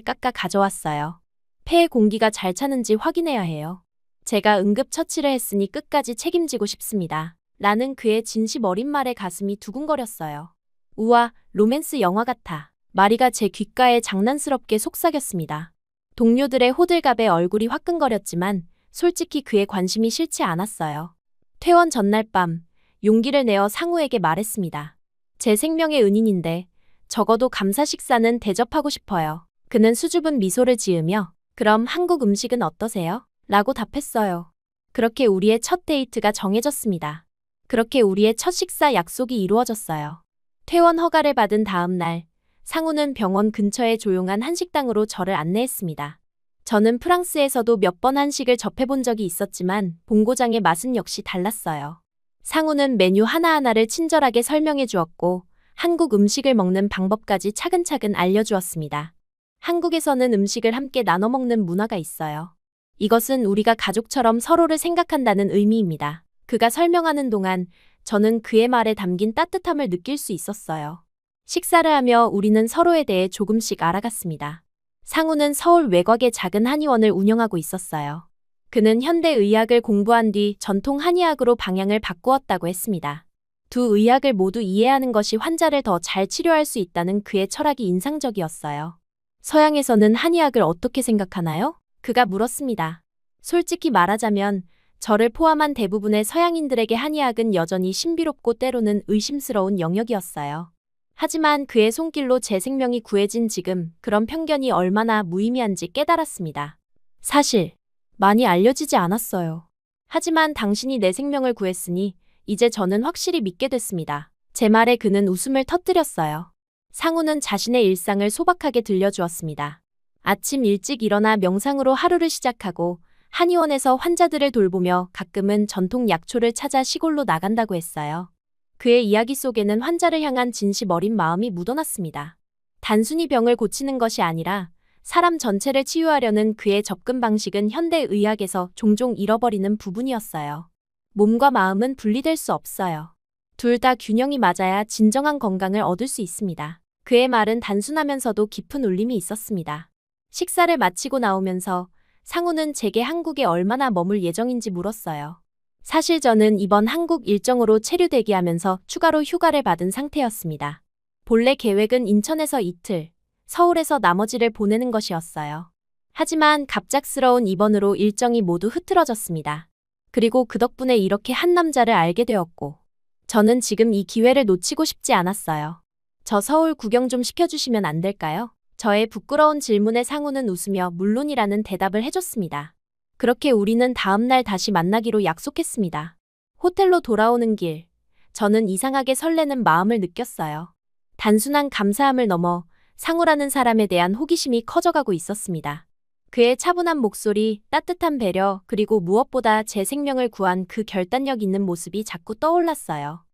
깎아 가져왔어요. 폐의 공기가 잘 차는지 확인해야 해요. 제가 응급처치를 했으니 끝까지 책임지고 싶습니다. 라는 그의 진심 어린 말에 가슴이 두근거렸어요. 우와, 로맨스 영화 같아. 마리가 제 귓가에 장난스럽게 속삭였습니다. 동료들의 호들갑에 얼굴이 화끈거렸지만 솔직히 그의 관심이 싫지 않았어요. 퇴원 전날 밤 용기를 내어 상우에게 말했습니다. 제 생명의 은인인데 적어도 감사 식사는 대접하고 싶어요. 그는 수줍은 미소를 지으며 그럼 한국 음식은 어떠세요? 라고 답했어요. 그렇게 우리의 첫 데이트가 정해졌습니다. 그렇게 우리의 첫 식사 약속이 이루어졌어요. 퇴원 허가를 받은 다음 날 상우는 병원 근처의 조용한 한식당으로 저를 안내했습니다. 저는 프랑스에서도 몇 번 한식을 접해본 적이 있었지만 본고장의 맛은 역시 달랐어요. 상우는 메뉴 하나하나를 친절하게 설명해 주었고 한국 음식을 먹는 방법까지 차근차근 알려주었습니다. 한국에서는 음식을 함께 나눠 먹는 문화가 있어요. 이것은 우리가 가족처럼 서로를 생각한다는 의미입니다. 그가 설명하는 동안 저는 그의 말에 담긴 따뜻함을 느낄 수 있었어요. 식사를 하며 우리는 서로에 대해 조금씩 알아갔습니다. 상우는 서울 외곽의 작은 한의원을 운영하고 있었어요. 그는 현대의학을 공부한 뒤 전통 한의학으로 방향을 바꾸었다고 했습니다. 두 의학을 모두 이해하는 것이 환자를 더 잘 치료할 수 있다는 그의 철학이 인상적이었어요. 서양에서는 한의학을 어떻게 생각하나요? 그가 물었습니다. 솔직히 말하자면 저를 포함한 대부분의 서양인들에게 한의학은 여전히 신비롭고 때로는 의심스러운 영역이었어요. 하지만 그의 손길로 제 생명이 구해진 지금 그런 편견이 얼마나 무의미한지 깨달았습니다. 사실 많이 알려지지 않았어요. 하지만 당신이 내 생명을 구했으니 이제 저는 확실히 믿게 됐습니다. 제 말에 그는 웃음을 터뜨렸어요. 상우는 자신의 일상을 소박하게 들려주었습니다. 아침 일찍 일어나 명상으로 하루를 시작하고 한의원에서 환자들을 돌보며 가끔은 전통 약초를 찾아 시골로 나간다고 했어요. 그의 이야기 속에는 환자를 향한 진심 어린 마음이 묻어났습니다. 단순히 병을 고치는 것이 아니라 사람 전체를 치유하려는 그의 접근 방식은 현대의학에서 종종 잃어버리는 부분이었어요. 몸과 마음은 분리될 수 없어요. 둘 다 균형이 맞아야 진정한 건강을 얻을 수 있습니다. 그의 말은 단순하면서도 깊은 울림이 있었습니다. 식사를 마치고 나오면서 상우는 제게 한국에 얼마나 머물 예정인지 물었어요. 사실 저는 이번 한국 일정으로 체류 대기하면서 추가로 휴가를 받은 상태였습니다. 본래 계획은 인천에서 이틀, 서울에서 나머지를 보내는 것이었어요. 하지만 갑작스러운 입원으로 일정이 모두 흐트러졌습니다. 그리고 그 덕분에 이렇게 한 남자를 알게 되었고, 저는 지금 이 기회를 놓치고 싶지 않았어요. 저 서울 구경 좀 시켜주시면 안 될까요? 저의 부끄러운 질문에 상우는 웃으며 물론이라는 대답을 해줬습니다. 그렇게 우리는 다음 날 다시 만나기로 약속했습니다. 호텔로 돌아오는 길, 저는 이상하게 설레는 마음을 느꼈어요. 단순한 감사함을 넘어 상우라는 사람에 대한 호기심이 커져가고 있었습니다. 그의 차분한 목소리, 따뜻한 배려, 그리고 무엇보다 제 생명을 구한 그 결단력 있는 모습이 자꾸 떠올랐어요.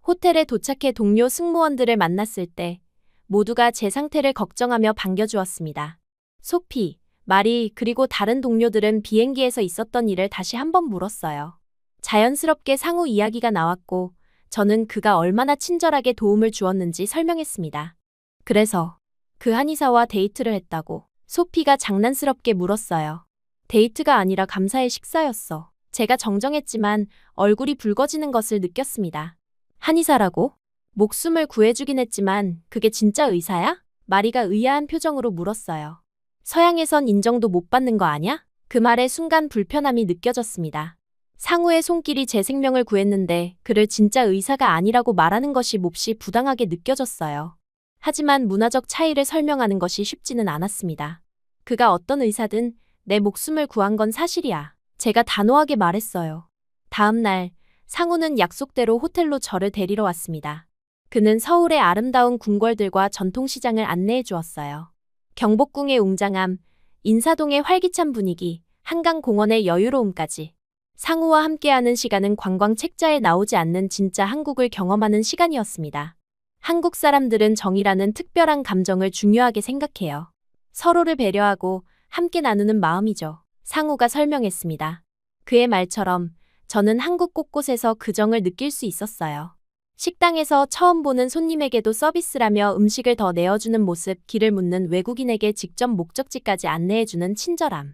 호텔에 도착해 동료 승무원들을 만났을 때 모두가 제 상태를 걱정하며 반겨주었습니다. 소피, 마리, 그리고 다른 동료들은 비행기에서 있었던 일을 다시 한번 물었어요. 자연스럽게 상우 이야기가 나왔고 저는 그가 얼마나 친절하게 도움을 주었는지 설명했습니다. 그래서 그 한의사와 데이트를 했다고 소피가 장난스럽게 물었어요. 데이트가 아니라 감사의 식사였어. 제가 정정했지만 얼굴이 붉어지는 것을 느꼈습니다. 한의사라고? 목숨을 구해주긴 했지만 그게 진짜 의사야? 마리가 의아한 표정으로 물었어요. 서양에선 인정도 못 받는 거 아냐? 그 말에 순간 불편함이 느껴졌습니다. 상우의 손길이 제 생명을 구했는데 그를 진짜 의사가 아니라고 말하는 것이 몹시 부당하게 느껴졌어요. 하지만 문화적 차이를 설명하는 것이 쉽지는 않았습니다. 그가 어떤 의사든 내 목숨을 구한 건 사실이야. 제가 단호하게 말했어요. 다음 날 상우는 약속대로 호텔로 저를 데리러 왔습니다. 그는 서울의 아름다운 궁궐들과 전통시장을 안내해 주었어요. 경복궁의 웅장함, 인사동의 활기찬 분위기, 한강공원의 여유로움까지. 상우와 함께하는 시간은 관광 책자에 나오지 않는 진짜 한국을 경험하는 시간이었습니다. 한국 사람들은 정이라는 특별한 감정을 중요하게 생각해요. 서로를 배려하고 함께 나누는 마음이죠. 상우가 설명했습니다. 그의 말처럼 저는 한국 곳곳에서 그 정을 느낄 수 있었어요. 식당에서 처음 보는 손님에게도 서비스라며 음식을 더 내어주는 모습, 길을 묻는 외국인에게 직접 목적지까지 안내해주는 친절함.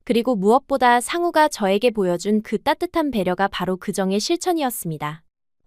그리고 무엇보다 상우가 저에게 보여준 그 따뜻한 배려가 바로 그 정의 실천이었습니다.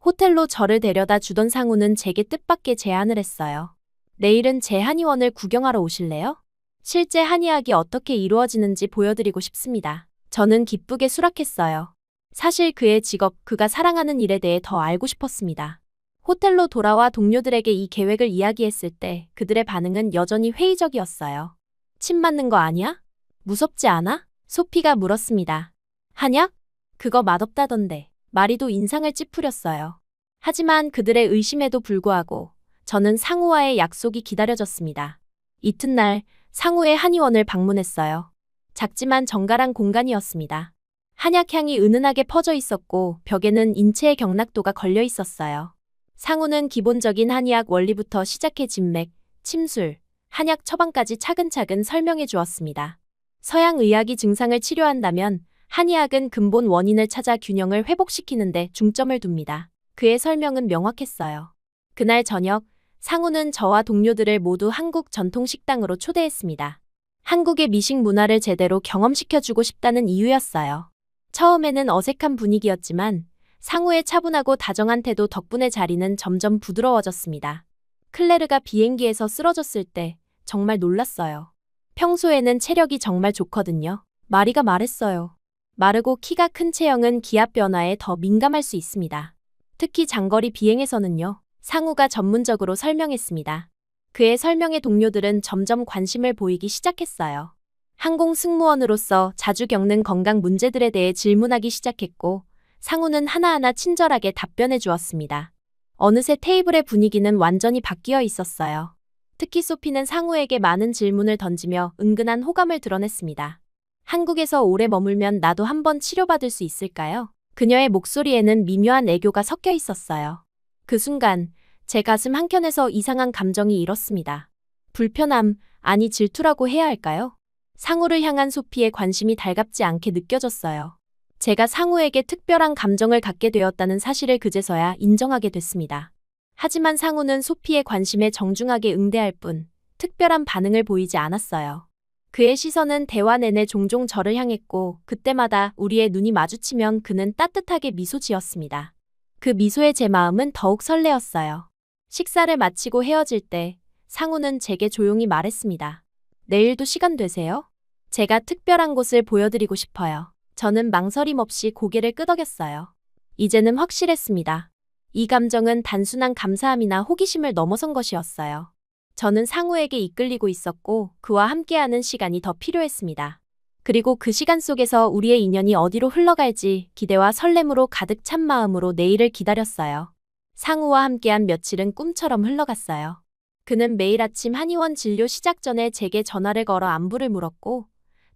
호텔로 저를 데려다 주던 상우는 제게 뜻밖의 제안을 했어요. 내일은 제 한의원을 구경하러 오실래요? 실제 한의학이 어떻게 이루어지는지 보여드리고 싶습니다. 저는 기쁘게 수락했어요. 사실 그의 직업, 그가 사랑하는 일에 대해 더 알고 싶었습니다. 호텔로 돌아와 동료들에게 이 계획을 이야기했을 때 그들의 반응은 여전히 회의적이었어요. 침 맞는 거 아니야? 무섭지 않아? 소피가 물었습니다. 한약? 그거 맛없다던데. 마리도 인상을 찌푸렸어요. 하지만 그들의 의심에도 불구하고 저는 상우와의 약속이 기다려졌습니다. 이튿날 상우의 한의원을 방문했어요. 작지만 정갈한 공간이었습니다. 한약향이 은은하게 퍼져 있었고 벽에는 인체의 경락도가 걸려 있었어요. 상우는 기본적인 한의학 원리부터 시작해 진맥, 침술, 한약 처방까지 차근차근 설명해 주었습니다. 서양 의학이 증상을 치료한다면 한의학은 근본 원인을 찾아 균형을 회복시키는 데 중점을 둡니다. 그의 설명은 명확했어요. 그날 저녁, 상우는 저와 동료들을 모두 한국 전통 식당으로 초대했습니다. 한국의 미식 문화를 제대로 경험시켜주고 싶다는 이유였어요. 처음에는 어색한 분위기였지만 상우의 차분하고 다정한 태도 덕분에 자리는 점점 부드러워졌습니다. 클레르가 비행기에서 쓰러졌을 때 정말 놀랐어요. 평소에는 체력이 정말 좋거든요. 마리가 말했어요. 마르고 키가 큰 체형은 기압 변화에 더 민감할 수 있습니다. 특히 장거리 비행에서는요. 상우가 전문적으로 설명했습니다. 그의 설명에 동료들은 점점 관심을 보이기 시작했어요. 항공 승무원으로서 자주 겪는 건강 문제들에 대해 질문하기 시작했고 상우는 하나하나 친절하게 답변해 주었습니다. 어느새 테이블의 분위기는 완전히 바뀌어 있었어요. 특히 소피는 상우에게 많은 질문을 던지며 은근한 호감을 드러냈습니다. 한국에서 오래 머물면 나도 한번 치료받을 수 있을까요? 그녀의 목소리에는 미묘한 애교가 섞여 있었어요. 그 순간 제 가슴 한켠에서 이상한 감정이 일었습니다. 불편함, 아니 질투라고 해야 할까요? 상우를 향한 소피의 관심이 달갑지 않게 느껴졌어요. 제가 상우에게 특별한 감정을 갖게 되었다는 사실을 그제서야 인정하게 됐습니다. 하지만 상우는 소피의 관심에 정중하게 응대할 뿐 특별한 반응을 보이지 않았어요. 그의 시선은 대화 내내 종종 저를 향했고 그때마다 우리의 눈이 마주치면 그는 따뜻하게 미소 지었습니다. 그 미소에 제 마음은 더욱 설레었어요. 식사를 마치고 헤어질 때 상우는 제게 조용히 말했습니다. 내일도 시간 되세요? 제가 특별한 곳을 보여드리고 싶어요. 저는 망설임 없이 고개를 끄덕였어요. 이제는 확실했습니다. 이 감정은 단순한 감사함이나 호기심을 넘어선 것이었어요. 저는 상우에게 이끌리고 있었고 그와 함께하는 시간이 더 필요했습니다. 그리고 그 시간 속에서 우리의 인연이 어디로 흘러갈지 기대와 설렘으로 가득 찬 마음으로 내일을 기다렸어요. 상우와 함께한 며칠은 꿈처럼 흘러갔어요. 그는 매일 아침 한의원 진료 시작 전에 제게 전화를 걸어 안부를 물었고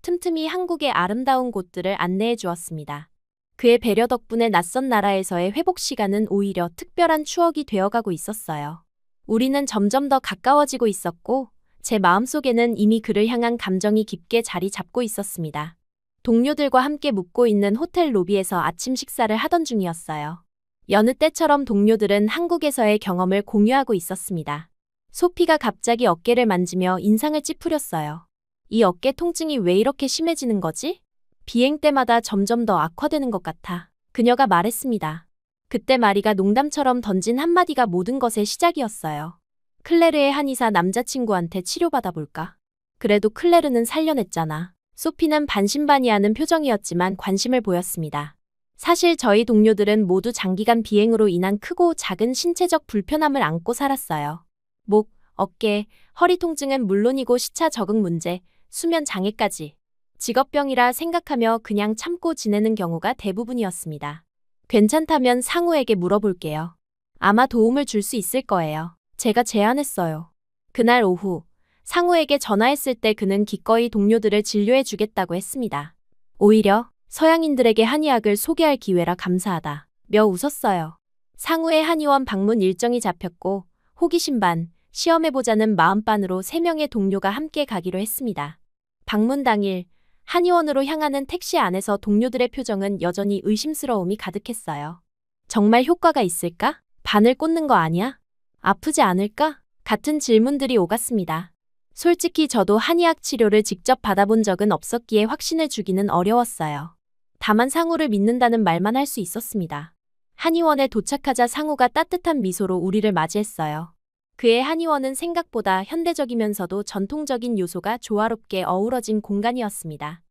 틈틈이 한국의 아름다운 곳들을 안내해 주었습니다. 그의 배려 덕분에 낯선 나라에서의 회복 시간은 오히려 특별한 추억이 되어가고 있었어요. 우리는 점점 더 가까워지고 있었고 제 마음속에는 이미 그를 향한 감정이 깊게 자리 잡고 있었습니다. 동료들과 함께 묵고 있는 호텔 로비에서 아침 식사를 하던 중이었어요. 여느 때처럼 동료들은 한국에서의 경험을 공유하고 있었습니다. 소피가 갑자기 어깨를 만지며 인상을 찌푸렸어요. 이 어깨 통증이 왜 이렇게 심해지는 거지? 비행 때마다 점점 더 악화되는 것 같아. 그녀가 말했습니다. 그때 마리가 농담처럼 던진 한마디가 모든 것의 시작이었어요. 클레르의 한의사 남자친구한테 치료받아 볼까? 그래도 클레르는 살려냈잖아. 소피는 반신반의하는 표정이었지만 관심을 보였습니다. 사실 저희 동료들은 모두 장기간 비행으로 인한 크고 작은 신체적 불편함을 안고 살았어요. 목, 어깨, 허리 통증은 물론이고 시차 적응 문제, 수면 장애까지. 직업병이라 생각하며 그냥 참고 지내는 경우가 대부분이었습니다. 괜찮다면 상우에게 물어볼게요. 아마 도움을 줄 수 있을 거예요. 제가 제안했어요. 그날 오후, 상우에게 전화했을 때 그는 기꺼이 동료들을 진료해 주겠다고 했습니다. 오히려 서양인들에게 한의학을 소개할 기회라 감사하다. 며 웃었어요. 상우의 한의원 방문 일정이 잡혔고 호기심 반, 시험해보자는 마음 반으로 3명의 동료가 함께 가기로 했습니다. 방문 당일, 한의원으로 향하는 택시 안에서 동료들의 표정은 여전히 의심스러움이 가득했어요. 정말 효과가 있을까? 바늘 꽂는 거 아니야? 아프지 않을까? 같은 질문들이 오갔습니다. 솔직히 저도 한의학 치료를 직접 받아본 적은 없었기에 확신을 주기는 어려웠어요. 다만 상우를 믿는다는 말만 할 수 있었습니다. 한의원에 도착하자 상우가 따뜻한 미소로 우리를 맞이했어요. 그의 한의원은 생각보다 현대적이면서도 전통적인 요소가 조화롭게 어우러진 공간이었습니다.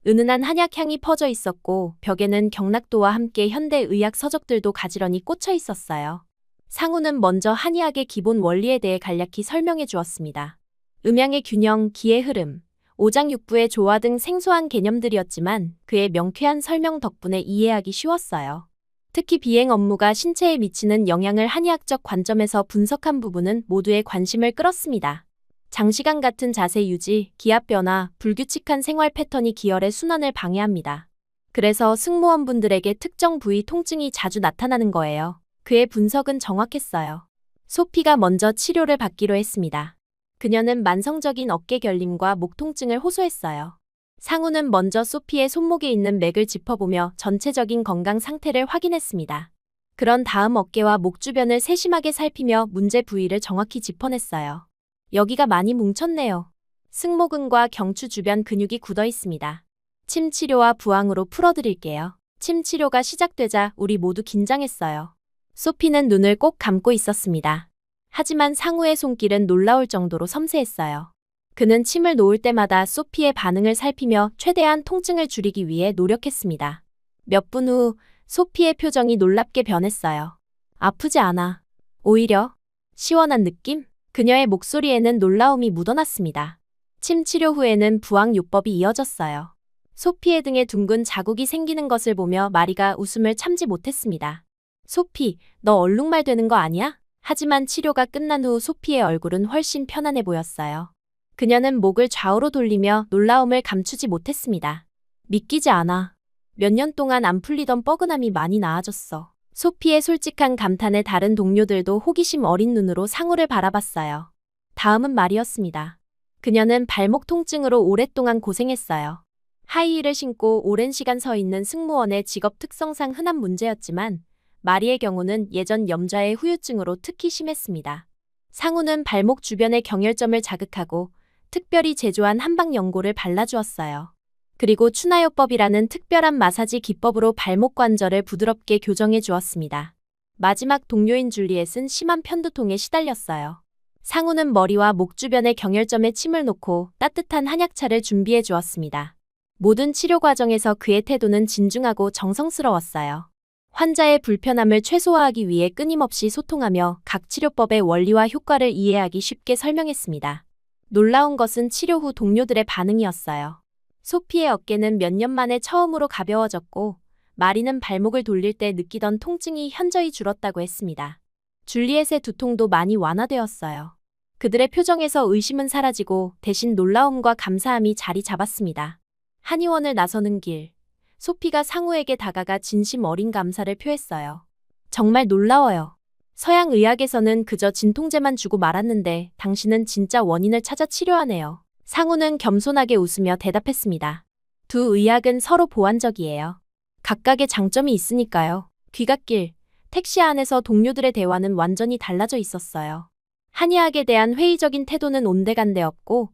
은은한 한약향이 퍼져 있었고 벽에는 경락도와 함께 현대의학 서적들도 가지런히 꽂혀 있었어요. 상우는 먼저 한의학의 기본 원리에 대해 간략히 설명해 주었습니다. 음양의 균형, 기의 흐름, 오장육부의 조화 등 생소한 개념들이었지만 그의 명쾌한 설명 덕분에 이해하기 쉬웠어요. 특히 비행 업무가 신체에 미치는 영향을 한의학적 관점에서 분석한 부분은 모두의 관심을 끌었습니다. 장시간 같은 자세 유지, 기압 변화, 불규칙한 생활 패턴이 기혈의 순환을 방해합니다. 그래서 승무원분들에게 특정 부위 통증이 자주 나타나는 거예요. 그의 분석은 정확했어요. 소피가 먼저 치료를 받기로 했습니다. 그녀는 만성적인 어깨 결림과 목 통증을 호소했어요. 상우는 먼저 소피의 손목에 있는 맥을 짚어보며 전체적인 건강 상태를 확인했습니다. 그런 다음 어깨와 목 주변을 세심하게 살피며 문제 부위를 정확히 짚어냈어요. 여기가 많이 뭉쳤네요. 승모근과 경추 주변 근육이 굳어 있습니다. 침 치료와 부항으로 풀어드릴게요. 침 치료가 시작되자 우리 모두 긴장했어요. 소피는 눈을 꼭 감고 있었습니다. 하지만 상우의 손길은 놀라울 정도로 섬세했어요. 그는 침을 놓을 때마다 소피의 반응을 살피며 최대한 통증을 줄이기 위해 노력했습니다. 몇 분 후 소피의 표정이 놀랍게 변했어요. 아프지 않아. 오히려 시원한 느낌? 그녀의 목소리에는 놀라움이 묻어났습니다. 침 치료 후에는 부항요법이 이어졌어요. 소피의 등에 둥근 자국이 생기는 것을 보며 마리가 웃음을 참지 못했습니다. 소피, 너 얼룩말 되는 거 아니야? 하지만 치료가 끝난 후 소피의 얼굴은 훨씬 편안해 보였어요. 그녀는 목을 좌우로 돌리며 놀라움을 감추지 못했습니다. 믿기지 않아. 몇 년 동안 안 풀리던 뻐근함이 많이 나아졌어. 소피의 솔직한 감탄에 다른 동료들도 호기심 어린 눈으로 상우를 바라봤어요. 다음은 말이었습니다. 그녀는 발목 통증으로 오랫동안 고생했어요. 하이힐을 신고 오랜 시간 서 있는 승무원의 직업 특성상 흔한 문제였지만 마리의 경우는 예전 염좌의 후유증으로 특히 심했습니다. 상우는 발목 주변의 경혈점을 자극하고 특별히 제조한 한방 연고를 발라주었어요. 그리고 추나요법이라는 특별한 마사지 기법으로 발목 관절을 부드럽게 교정해 주었습니다. 마지막 동료인 줄리엣은 심한 편두통에 시달렸어요. 상우는 머리와 목 주변의 경혈점에 침을 놓고 따뜻한 한약차를 준비해 주었습니다. 모든 치료 과정에서 그의 태도는 진중하고 정성스러웠어요. 환자의 불편함을 최소화하기 위해 끊임없이 소통하며 각 치료법의 원리와 효과를 이해하기 쉽게 설명했습니다. 놀라운 것은 치료 후 동료들의 반응이었어요. 소피의 어깨는 몇 년 만에 처음으로 가벼워졌고 마리는 발목을 돌릴 때 느끼던 통증이 현저히 줄었다고 했습니다. 줄리엣의 두통도 많이 완화되었어요. 그들의 표정에서 의심은 사라지고 대신 놀라움과 감사함이 자리 잡았습니다. 한의원을 나서는 길, 소피가 상우에게 다가가 진심 어린 감사를 표했어요. 정말 놀라워요. 서양 의학에서는 그저 진통제만 주고 말았는데 당신은 진짜 원인을 찾아 치료하네요. 상우는 겸손하게 웃으며 대답했습니다. 두 의학은 서로 보완적이에요. 각각의 장점이 있으니까요. 귀갓길, 택시 안에서 동료들의 대화는 완전히 달라져 있었어요. 한의학에 대한 회의적인 태도는 온데간데없고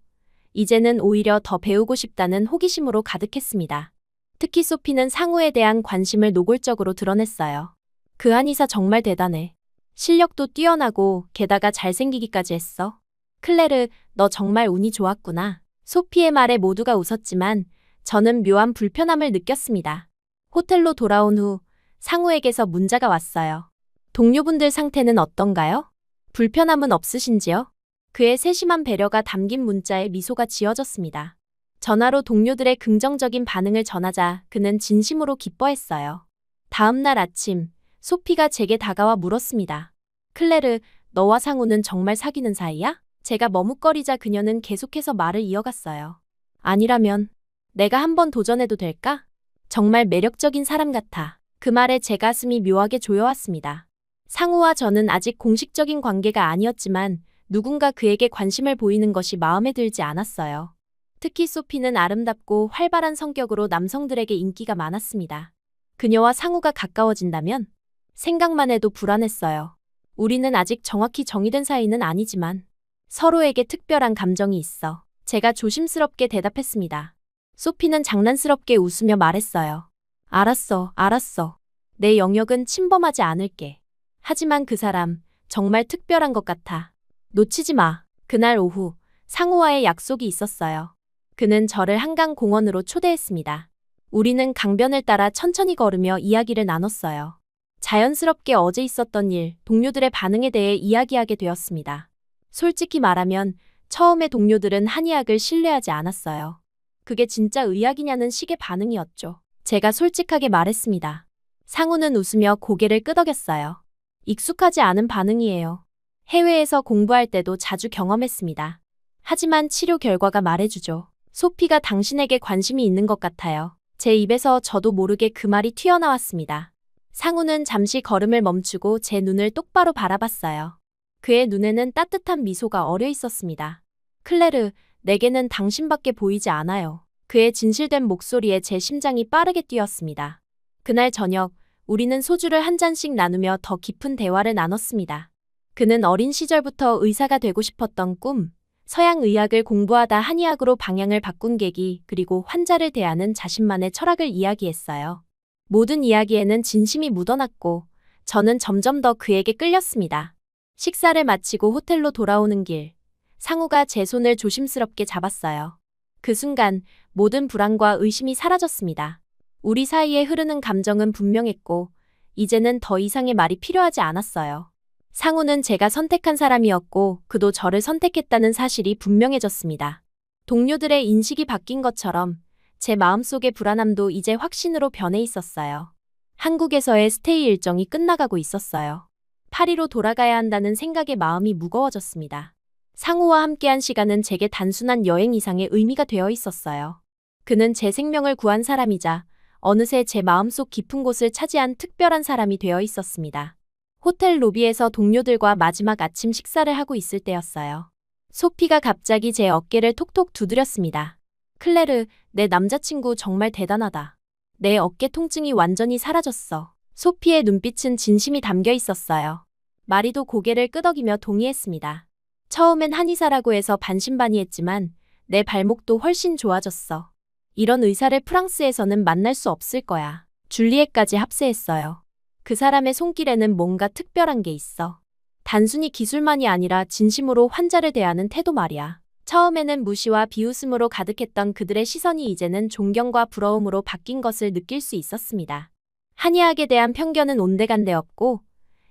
이제는 오히려 더 배우고 싶다는 호기심으로 가득했습니다. 특히 소피는 상우에 대한 관심을 노골적으로 드러냈어요. 그 한의사 정말 대단해. 실력도 뛰어나고 게다가 잘생기기까지 했어. 클레르, 너 정말 운이 좋았구나. 소피의 말에 모두가 웃었지만 저는 묘한 불편함을 느꼈습니다. 호텔로 돌아온 후 상우에게서 문자가 왔어요. 동료분들 상태는 어떤가요? 불편함은 없으신지요? 그의 세심한 배려가 담긴 문자에 미소가 지어졌습니다. 전화로 동료들의 긍정적인 반응을 전하자 그는 진심으로 기뻐했어요. 다음 날 아침, 소피가 제게 다가와 물었습니다. 클레르, 너와 상우는 정말 사귀는 사이야? 제가 머뭇거리자 그녀는 계속해서 말을 이어갔어요. 아니라면 내가 한번 도전해도 될까? 정말 매력적인 사람 같아. 그 말에 제 가슴이 묘하게 조여왔습니다. 상우와 저는 아직 공식적인 관계가 아니었지만 누군가 그에게 관심을 보이는 것이 마음에 들지 않았어요. 특히 소피는 아름답고 활발한 성격으로 남성들에게 인기가 많았습니다. 그녀와 상우가 가까워진다면 생각만 해도 불안했어요. 우리는 아직 정확히 정의된 사이는 아니지만 서로에게 특별한 감정이 있어. 제가 조심스럽게 대답했습니다. 소피는 장난스럽게 웃으며 말했어요. 알았어. 내 영역은 침범하지 않을게. 하지만 그 사람 정말 특별한 것 같아. 놓치지 마. 그날 오후 상우와의 약속이 있었어요. 그는 저를 한강 공원으로 초대했습니다. 우리는 강변을 따라 천천히 걸으며 이야기를 나눴어요. 자연스럽게 어제 있었던 일, 동료들의 반응에 대해 이야기하게 되었습니다. 솔직히 말하면 처음에 동료들은 한의학을 신뢰하지 않았어요. 그게 진짜 의학이냐는 식의 반응이었죠. 제가 솔직하게 말했습니다. 상우는 웃으며 고개를 끄덕였어요. 익숙하지 않은 반응이에요. 해외에서 공부할 때도 자주 경험했습니다. 하지만 치료 결과가 말해주죠. 소피가 당신에게 관심이 있는 것 같아요. 제 입에서 저도 모르게 그 말이 튀어나왔습니다. 상우는 잠시 걸음을 멈추고 제 눈을 똑바로 바라봤어요. 그의 눈에는 따뜻한 미소가 어려 있었습니다. 클레르, 내게는 당신밖에 보이지 않아요. 그의 진실된 목소리에 제 심장이 빠르게 뛰었습니다. 그날 저녁, 우리는 소주를 한 잔씩 나누며 더 깊은 대화를 나눴습니다. 그는 어린 시절부터 의사가 되고 싶었던 꿈, 서양 의학을 공부하다 한의학으로 방향을 바꾼 계기, 그리고 환자를 대하는 자신만의 철학을 이야기했어요. 모든 이야기에는 진심이 묻어났고 저는 점점 더 그에게 끌렸습니다. 식사를 마치고 호텔로 돌아오는 길, 상우가 제 손을 조심스럽게 잡았어요. 그 순간 모든 불안과 의심이 사라졌습니다. 우리 사이에 흐르는 감정은 분명했고 이제는 더 이상의 말이 필요하지 않았어요. 상우는 제가 선택한 사람이었고 그도 저를 선택했다는 사실이 분명해졌습니다. 동료들의 인식이 바뀐 것처럼 제 마음속의 불안함도 이제 확신으로 변해 있었어요. 한국에서의 스테이 일정이 끝나가고 있었어요. 파리로 돌아가야 한다는 생각에 마음이 무거워졌습니다. 상우와 함께한 시간은 제게 단순한 여행 이상의 의미가 되어 있었어요. 그는 제 생명을 구한 사람이자 어느새 제 마음속 깊은 곳을 차지한 특별한 사람이 되어 있었습니다. 호텔 로비에서 동료들과 마지막 아침 식사를 하고 있을 때였어요. 소피가 갑자기 제 어깨를 톡톡 두드렸습니다. 클레르, 내 남자친구 정말 대단하다. 내 어깨 통증이 완전히 사라졌어. 소피의 눈빛은 진심이 담겨 있었어요. 마리도 고개를 끄덕이며 동의했습니다. 처음엔 한의사라고 해서 반신반의했지만 내 발목도 훨씬 좋아졌어. 이런 의사를 프랑스에서는 만날 수 없을 거야. 줄리엣까지 합세했어요. 그 사람의 손길에는 뭔가 특별한 게 있어. 단순히 기술만이 아니라 진심으로 환자를 대하는 태도 말이야. 처음에는 무시와 비웃음으로 가득했던 그들의 시선이 이제는 존경과 부러움으로 바뀐 것을 느낄 수 있었습니다. 한의학에 대한 편견은 온데간데없고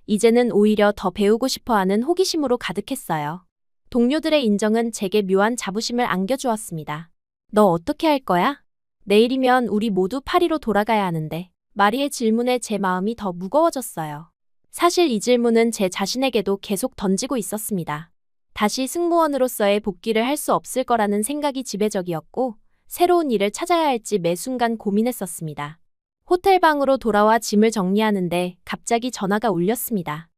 이제는 오히려 더 배우고 싶어하는 호기심으로 가득했어요. 동료들의 인정은 제게 묘한 자부심을 안겨주었습니다. 너 어떻게 할 거야? 내일이면 우리 모두 파리로 돌아가야 하는데. 마리의 질문에 제 마음이 더 무거워졌어요. 사실 이 질문은 제 자신에게도 계속 던지고 있었습니다. 다시 승무원으로서의 복귀를 할 수 없을 거라는 생각이 지배적이었고 새로운 일을 찾아야 할지 매 순간 고민했었습니다. 호텔 방으로 돌아와 짐을 정리하는데 갑자기 전화가 울렸습니다.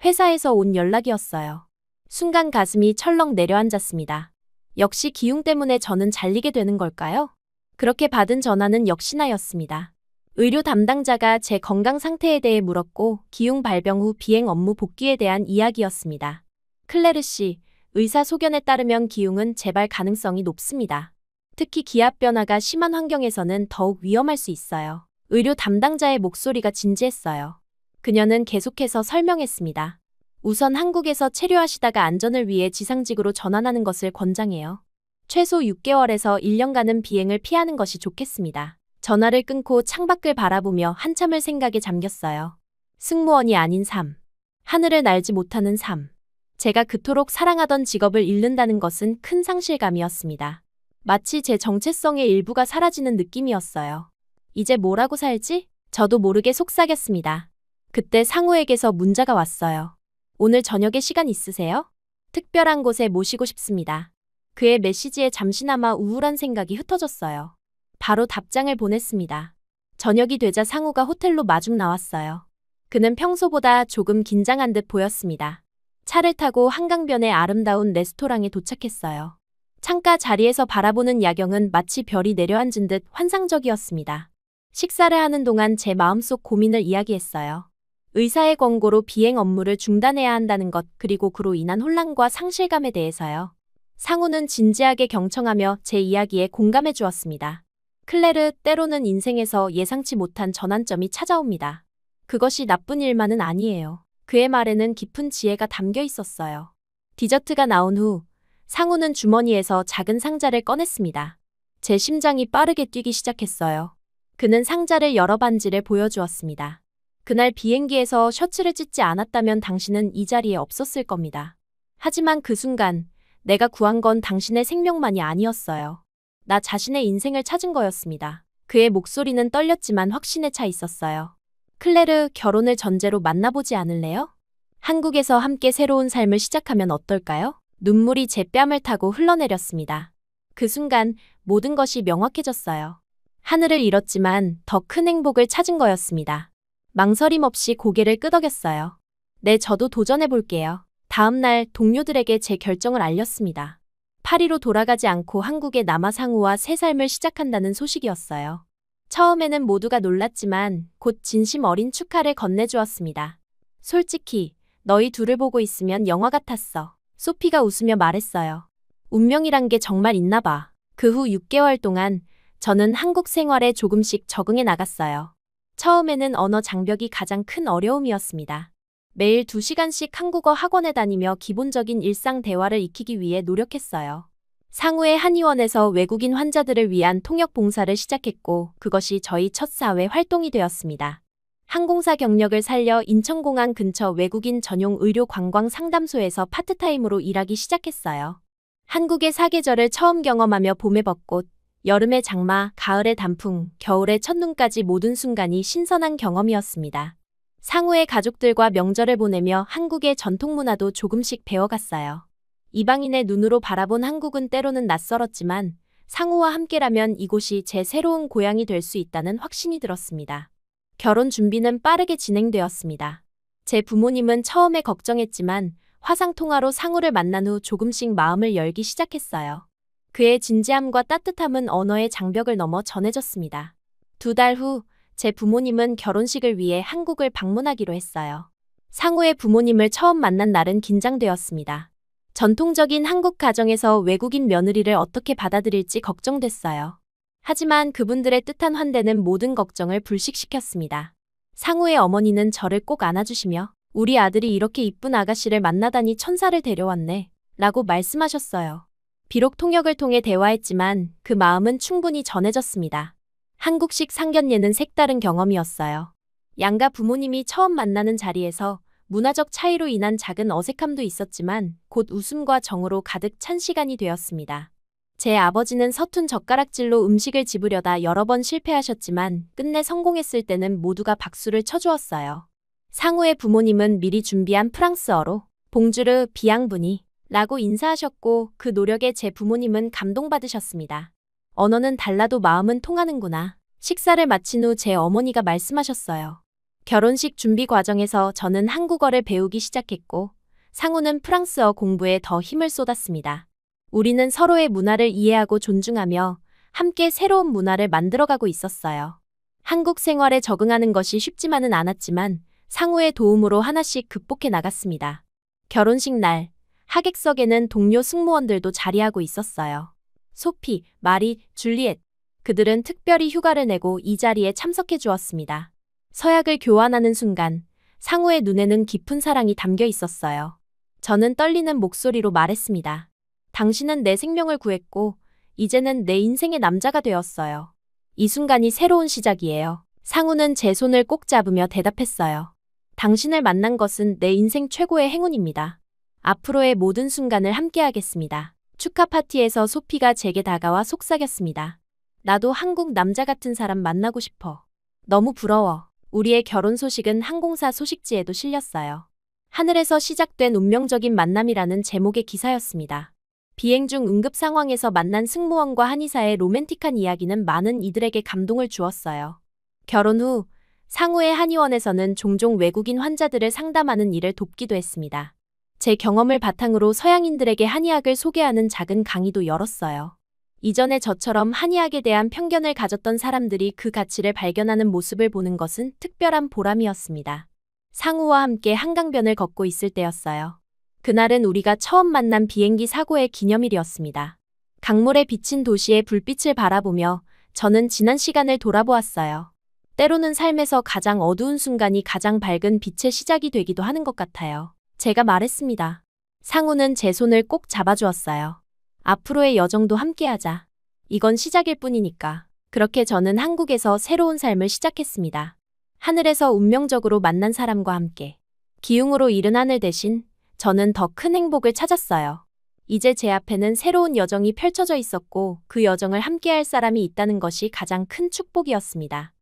회사에서 온 연락이었어요. 순간 가슴이 철렁 내려앉았습니다. 역시 기ung 때문에 저는 잘리게 되는 걸까요? 그렇게 받은 전화는 역시나였습니다. 의료 담당자가 제 건강 상태에 대해 물었고 기ung 발병 후 비행 업무 복귀에 대한 이야기였습니다. 클레르 씨, 의사 소견에 따르면 기ung은 재발 가능성이 높습니다. 특히 기압 변화가 심한 환경에서는 더욱 위험할 수 있어요. 의료 담당자의 목소리가 진지했어요. 그녀는 계속해서 설명했습니다. 우선 한국에서 체류하시다가 안전을 위해 지상직으로 전환하는 것을 권장해요. 최소 6개월에서 1년간은 비행을 피하는 것이 좋겠습니다. 전화를 끊고 창밖을 바라보며 한참을 생각에 잠겼어요. 승무원이 아닌 삶. 하늘을 날지 못하는 삶. 제가 그토록 사랑하던 직업을 잃는다는 것은 큰 상실감이었습니다. 마치 제 정체성의 일부가 사라지는 느낌이었어요. 이제 뭐라고 살지? 저도 모르게 속삭였습니다. 그때 상우에게서 문자가 왔어요. 오늘 저녁에 시간 있으세요? 특별한 곳에 모시고 싶습니다. 그의 메시지에 잠시나마 우울한 생각이 흩어졌어요. 바로 답장을 보냈습니다. 저녁이 되자 상우가 호텔로 마중 나왔어요. 그는 평소보다 조금 긴장한 듯 보였습니다. 차를 타고 한강변의 아름다운 레스토랑에 도착했어요. 창가 자리에서 바라보는 야경은 마치 별이 내려앉은 듯 환상적이었습니다. 식사를 하는 동안 제 마음속 고민을 이야기했어요. 의사의 권고로 비행 업무를 중단해야 한다는 것, 그리고 그로 인한 혼란과 상실감에 대해서요. 상우는 진지하게 경청하며 제 이야기에 공감해 주었습니다. 클레르, 때로는 인생에서 예상치 못한 전환점이 찾아옵니다. 그것이 나쁜 일만은 아니에요. 그의 말에는 깊은 지혜가 담겨 있었어요. 디저트가 나온 후 상우는 주머니에서 작은 상자를 꺼냈습니다. 제 심장이 빠르게 뛰기 시작했어요. 그는 상자를 열어 반지를 보여주었습니다. 그날 비행기에서 셔츠를 찢지 않았다면 당신은 이 자리에 없었을 겁니다. 하지만 그 순간 내가 구한 건 당신의 생명만이 아니었어요. 나 자신의 인생을 찾은 거였습니다. 그의 목소리는 떨렸지만 확신에 차 있었어요. 클레르, 결혼을 전제로 만나보지 않을래요? 한국에서 함께 새로운 삶을 시작하면 어떨까요? 눈물이 제 뺨을 타고 흘러내렸습니다. 그 순간 모든 것이 명확해졌어요. 하늘을 잃었지만 더 큰 행복을 찾은 거였습니다. 망설임 없이 고개를 끄덕였어요. 네, 저도 도전해볼게요. 다음 날 동료들에게 제 결정을 알렸습니다. 파리로 돌아가지 않고 한국에 남아 상우와 새 삶을 시작한다는 소식이었어요. 처음에는 모두가 놀랐지만 곧 진심 어린 축하를 건네주었습니다. 솔직히 너희 둘을 보고 있으면 영화 같았어. 소피가 웃으며 말했어요. 운명이란 게 정말 있나 봐. 그 후 6개월 동안 저는 한국 생활에 조금씩 적응해 나갔어요. 처음에는 언어 장벽이 가장 큰 어려움이었습니다. 매일 2시간씩 한국어 학원에 다니며 기본적인 일상 대화를 익히기 위해 노력했어요. 상우의 한의원에서 외국인 환자들을 위한 통역 봉사를 시작했고 그것이 저희 첫 사회 활동이 되었습니다. 항공사 경력을 살려 인천공항 근처 외국인 전용 의료 관광 상담소에서 파트타임으로 일하기 시작했어요. 한국의 사계절을 처음 경험하며 봄의 벚꽃, 여름의 장마, 가을의 단풍, 겨울의 첫눈까지 모든 순간이 신선한 경험이었습니다. 상우의 가족들과 명절을 보내며 한국의 전통 문화도 조금씩 배워갔어요. 이방인의 눈으로 바라본 한국은 때로는 낯설었지만 상우와 함께라면 이곳이 제 새로운 고향이 될 수 있다는 확신이 들었습니다. 결혼 준비는 빠르게 진행되었습니다. 제 부모님은 처음에 걱정했지만 화상통화로 상우를 만난 후 조금씩 마음을 열기 시작했어요. 그의 진지함과 따뜻함은 언어의 장벽을 넘어 전해졌습니다. 2달 후, 제 부모님은 결혼식을 위해 한국을 방문하기로 했어요. 상우의 부모님을 처음 만난 날은 긴장되었습니다. 전통적인 한국 가정에서 외국인 며느리를 어떻게 받아들일지 걱정됐어요. 하지만 그분들의 뜻한 환대는 모든 걱정을 불식시켰습니다. 상우의 어머니는 저를 꼭 안아주시며 우리 아들이 이렇게 이쁜 아가씨를 만나다니 천사를 데려왔네 라고 말씀하셨어요. 비록 통역을 통해 대화했지만 그 마음은 충분히 전해졌습니다. 한국식 상견례는 색다른 경험이었어요. 양가 부모님이 처음 만나는 자리에서 문화적 차이로 인한 작은 어색함도 있었지만 곧 웃음과 정으로 가득 찬 시간이 되었습니다. 제 아버지는 서툰 젓가락질로 음식을 집으려다 여러 번 실패하셨지만 끝내 성공했을 때는 모두가 박수를 쳐주었어요. 상우의 부모님은 미리 준비한 프랑스어로 봉주르 비앙분이 라고 인사하셨고 그 노력에 제 부모님은 감동받으셨습니다. 언어는 달라도 마음은 통하는구나. 식사를 마친 후 제 어머니가 말씀하셨어요. 결혼식 준비 과정에서 저는 한국어를 배우기 시작했고 상우는 프랑스어 공부에 더 힘을 쏟았습니다. 우리는 서로의 문화를 이해하고 존중하며 함께 새로운 문화를 만들어가고 있었어요. 한국 생활에 적응하는 것이 쉽지만은 않았지만 상우의 도움으로 하나씩 극복해 나갔습니다. 결혼식 날, 하객석에는 동료 승무원들도 자리하고 있었어요. 소피, 마리, 줄리엣. 그들은 특별히 휴가를 내고 이 자리에 참석해 주었습니다. 서약을 교환하는 순간 상우의 눈에는 깊은 사랑이 담겨 있었어요. 저는 떨리는 목소리로 말했습니다. 당신은 내 생명을 구했고 이제는 내 인생의 남자가 되었어요. 이 순간이 새로운 시작이에요. 상우는 제 손을 꼭 잡으며 대답했어요. 당신을 만난 것은 내 인생 최고의 행운입니다. 앞으로의 모든 순간을 함께하겠습니다. 축하 파티에서 소피가 제게 다가와 속삭였습니다. 나도 한국 남자 같은 사람 만나고 싶어. 너무 부러워. 우리의 결혼 소식은 항공사 소식지에도 실렸어요. 하늘에서 시작된 운명적인 만남이라는 제목의 기사였습니다. 비행 중 응급 상황에서 만난 승무원과 한의사의 로맨틱한 이야기는 많은 이들에게 감동을 주었어요. 결혼 후 상우의 한의원에서는 종종 외국인 환자들을 상담하는 일을 돕기도 했습니다. 제 경험을 바탕으로 서양인들에게 한의학을 소개하는 작은 강의도 열었어요. 이전에 저처럼 한의학에 대한 편견을 가졌던 사람들이 그 가치를 발견하는 모습을 보는 것은 특별한 보람이었습니다. 상우와 함께 한강변을 걷고 있을 때였어요. 그날은 우리가 처음 만난 비행기 사고의 기념일이었습니다. 강물에 비친 도시의 불빛을 바라보며 저는 지난 시간을 돌아보았어요. 때로는 삶에서 가장 어두운 순간이 가장 밝은 빛의 시작이 되기도 하는 것 같아요. 제가 말했습니다. 상우는 제 손을 꼭 잡아주었어요. 앞으로의 여정도 함께하자. 이건 시작일 뿐이니까. 그렇게 저는 한국에서 새로운 삶을 시작했습니다. 하늘에서 운명적으로 만난 사람과 함께. 기웅으로 이른 하늘 대신 저는 더 큰 행복을 찾았어요. 이제 제 앞에는 새로운 여정이 펼쳐져 있었고 그 여정을 함께할 사람이 있다는 것이 가장 큰 축복이었습니다.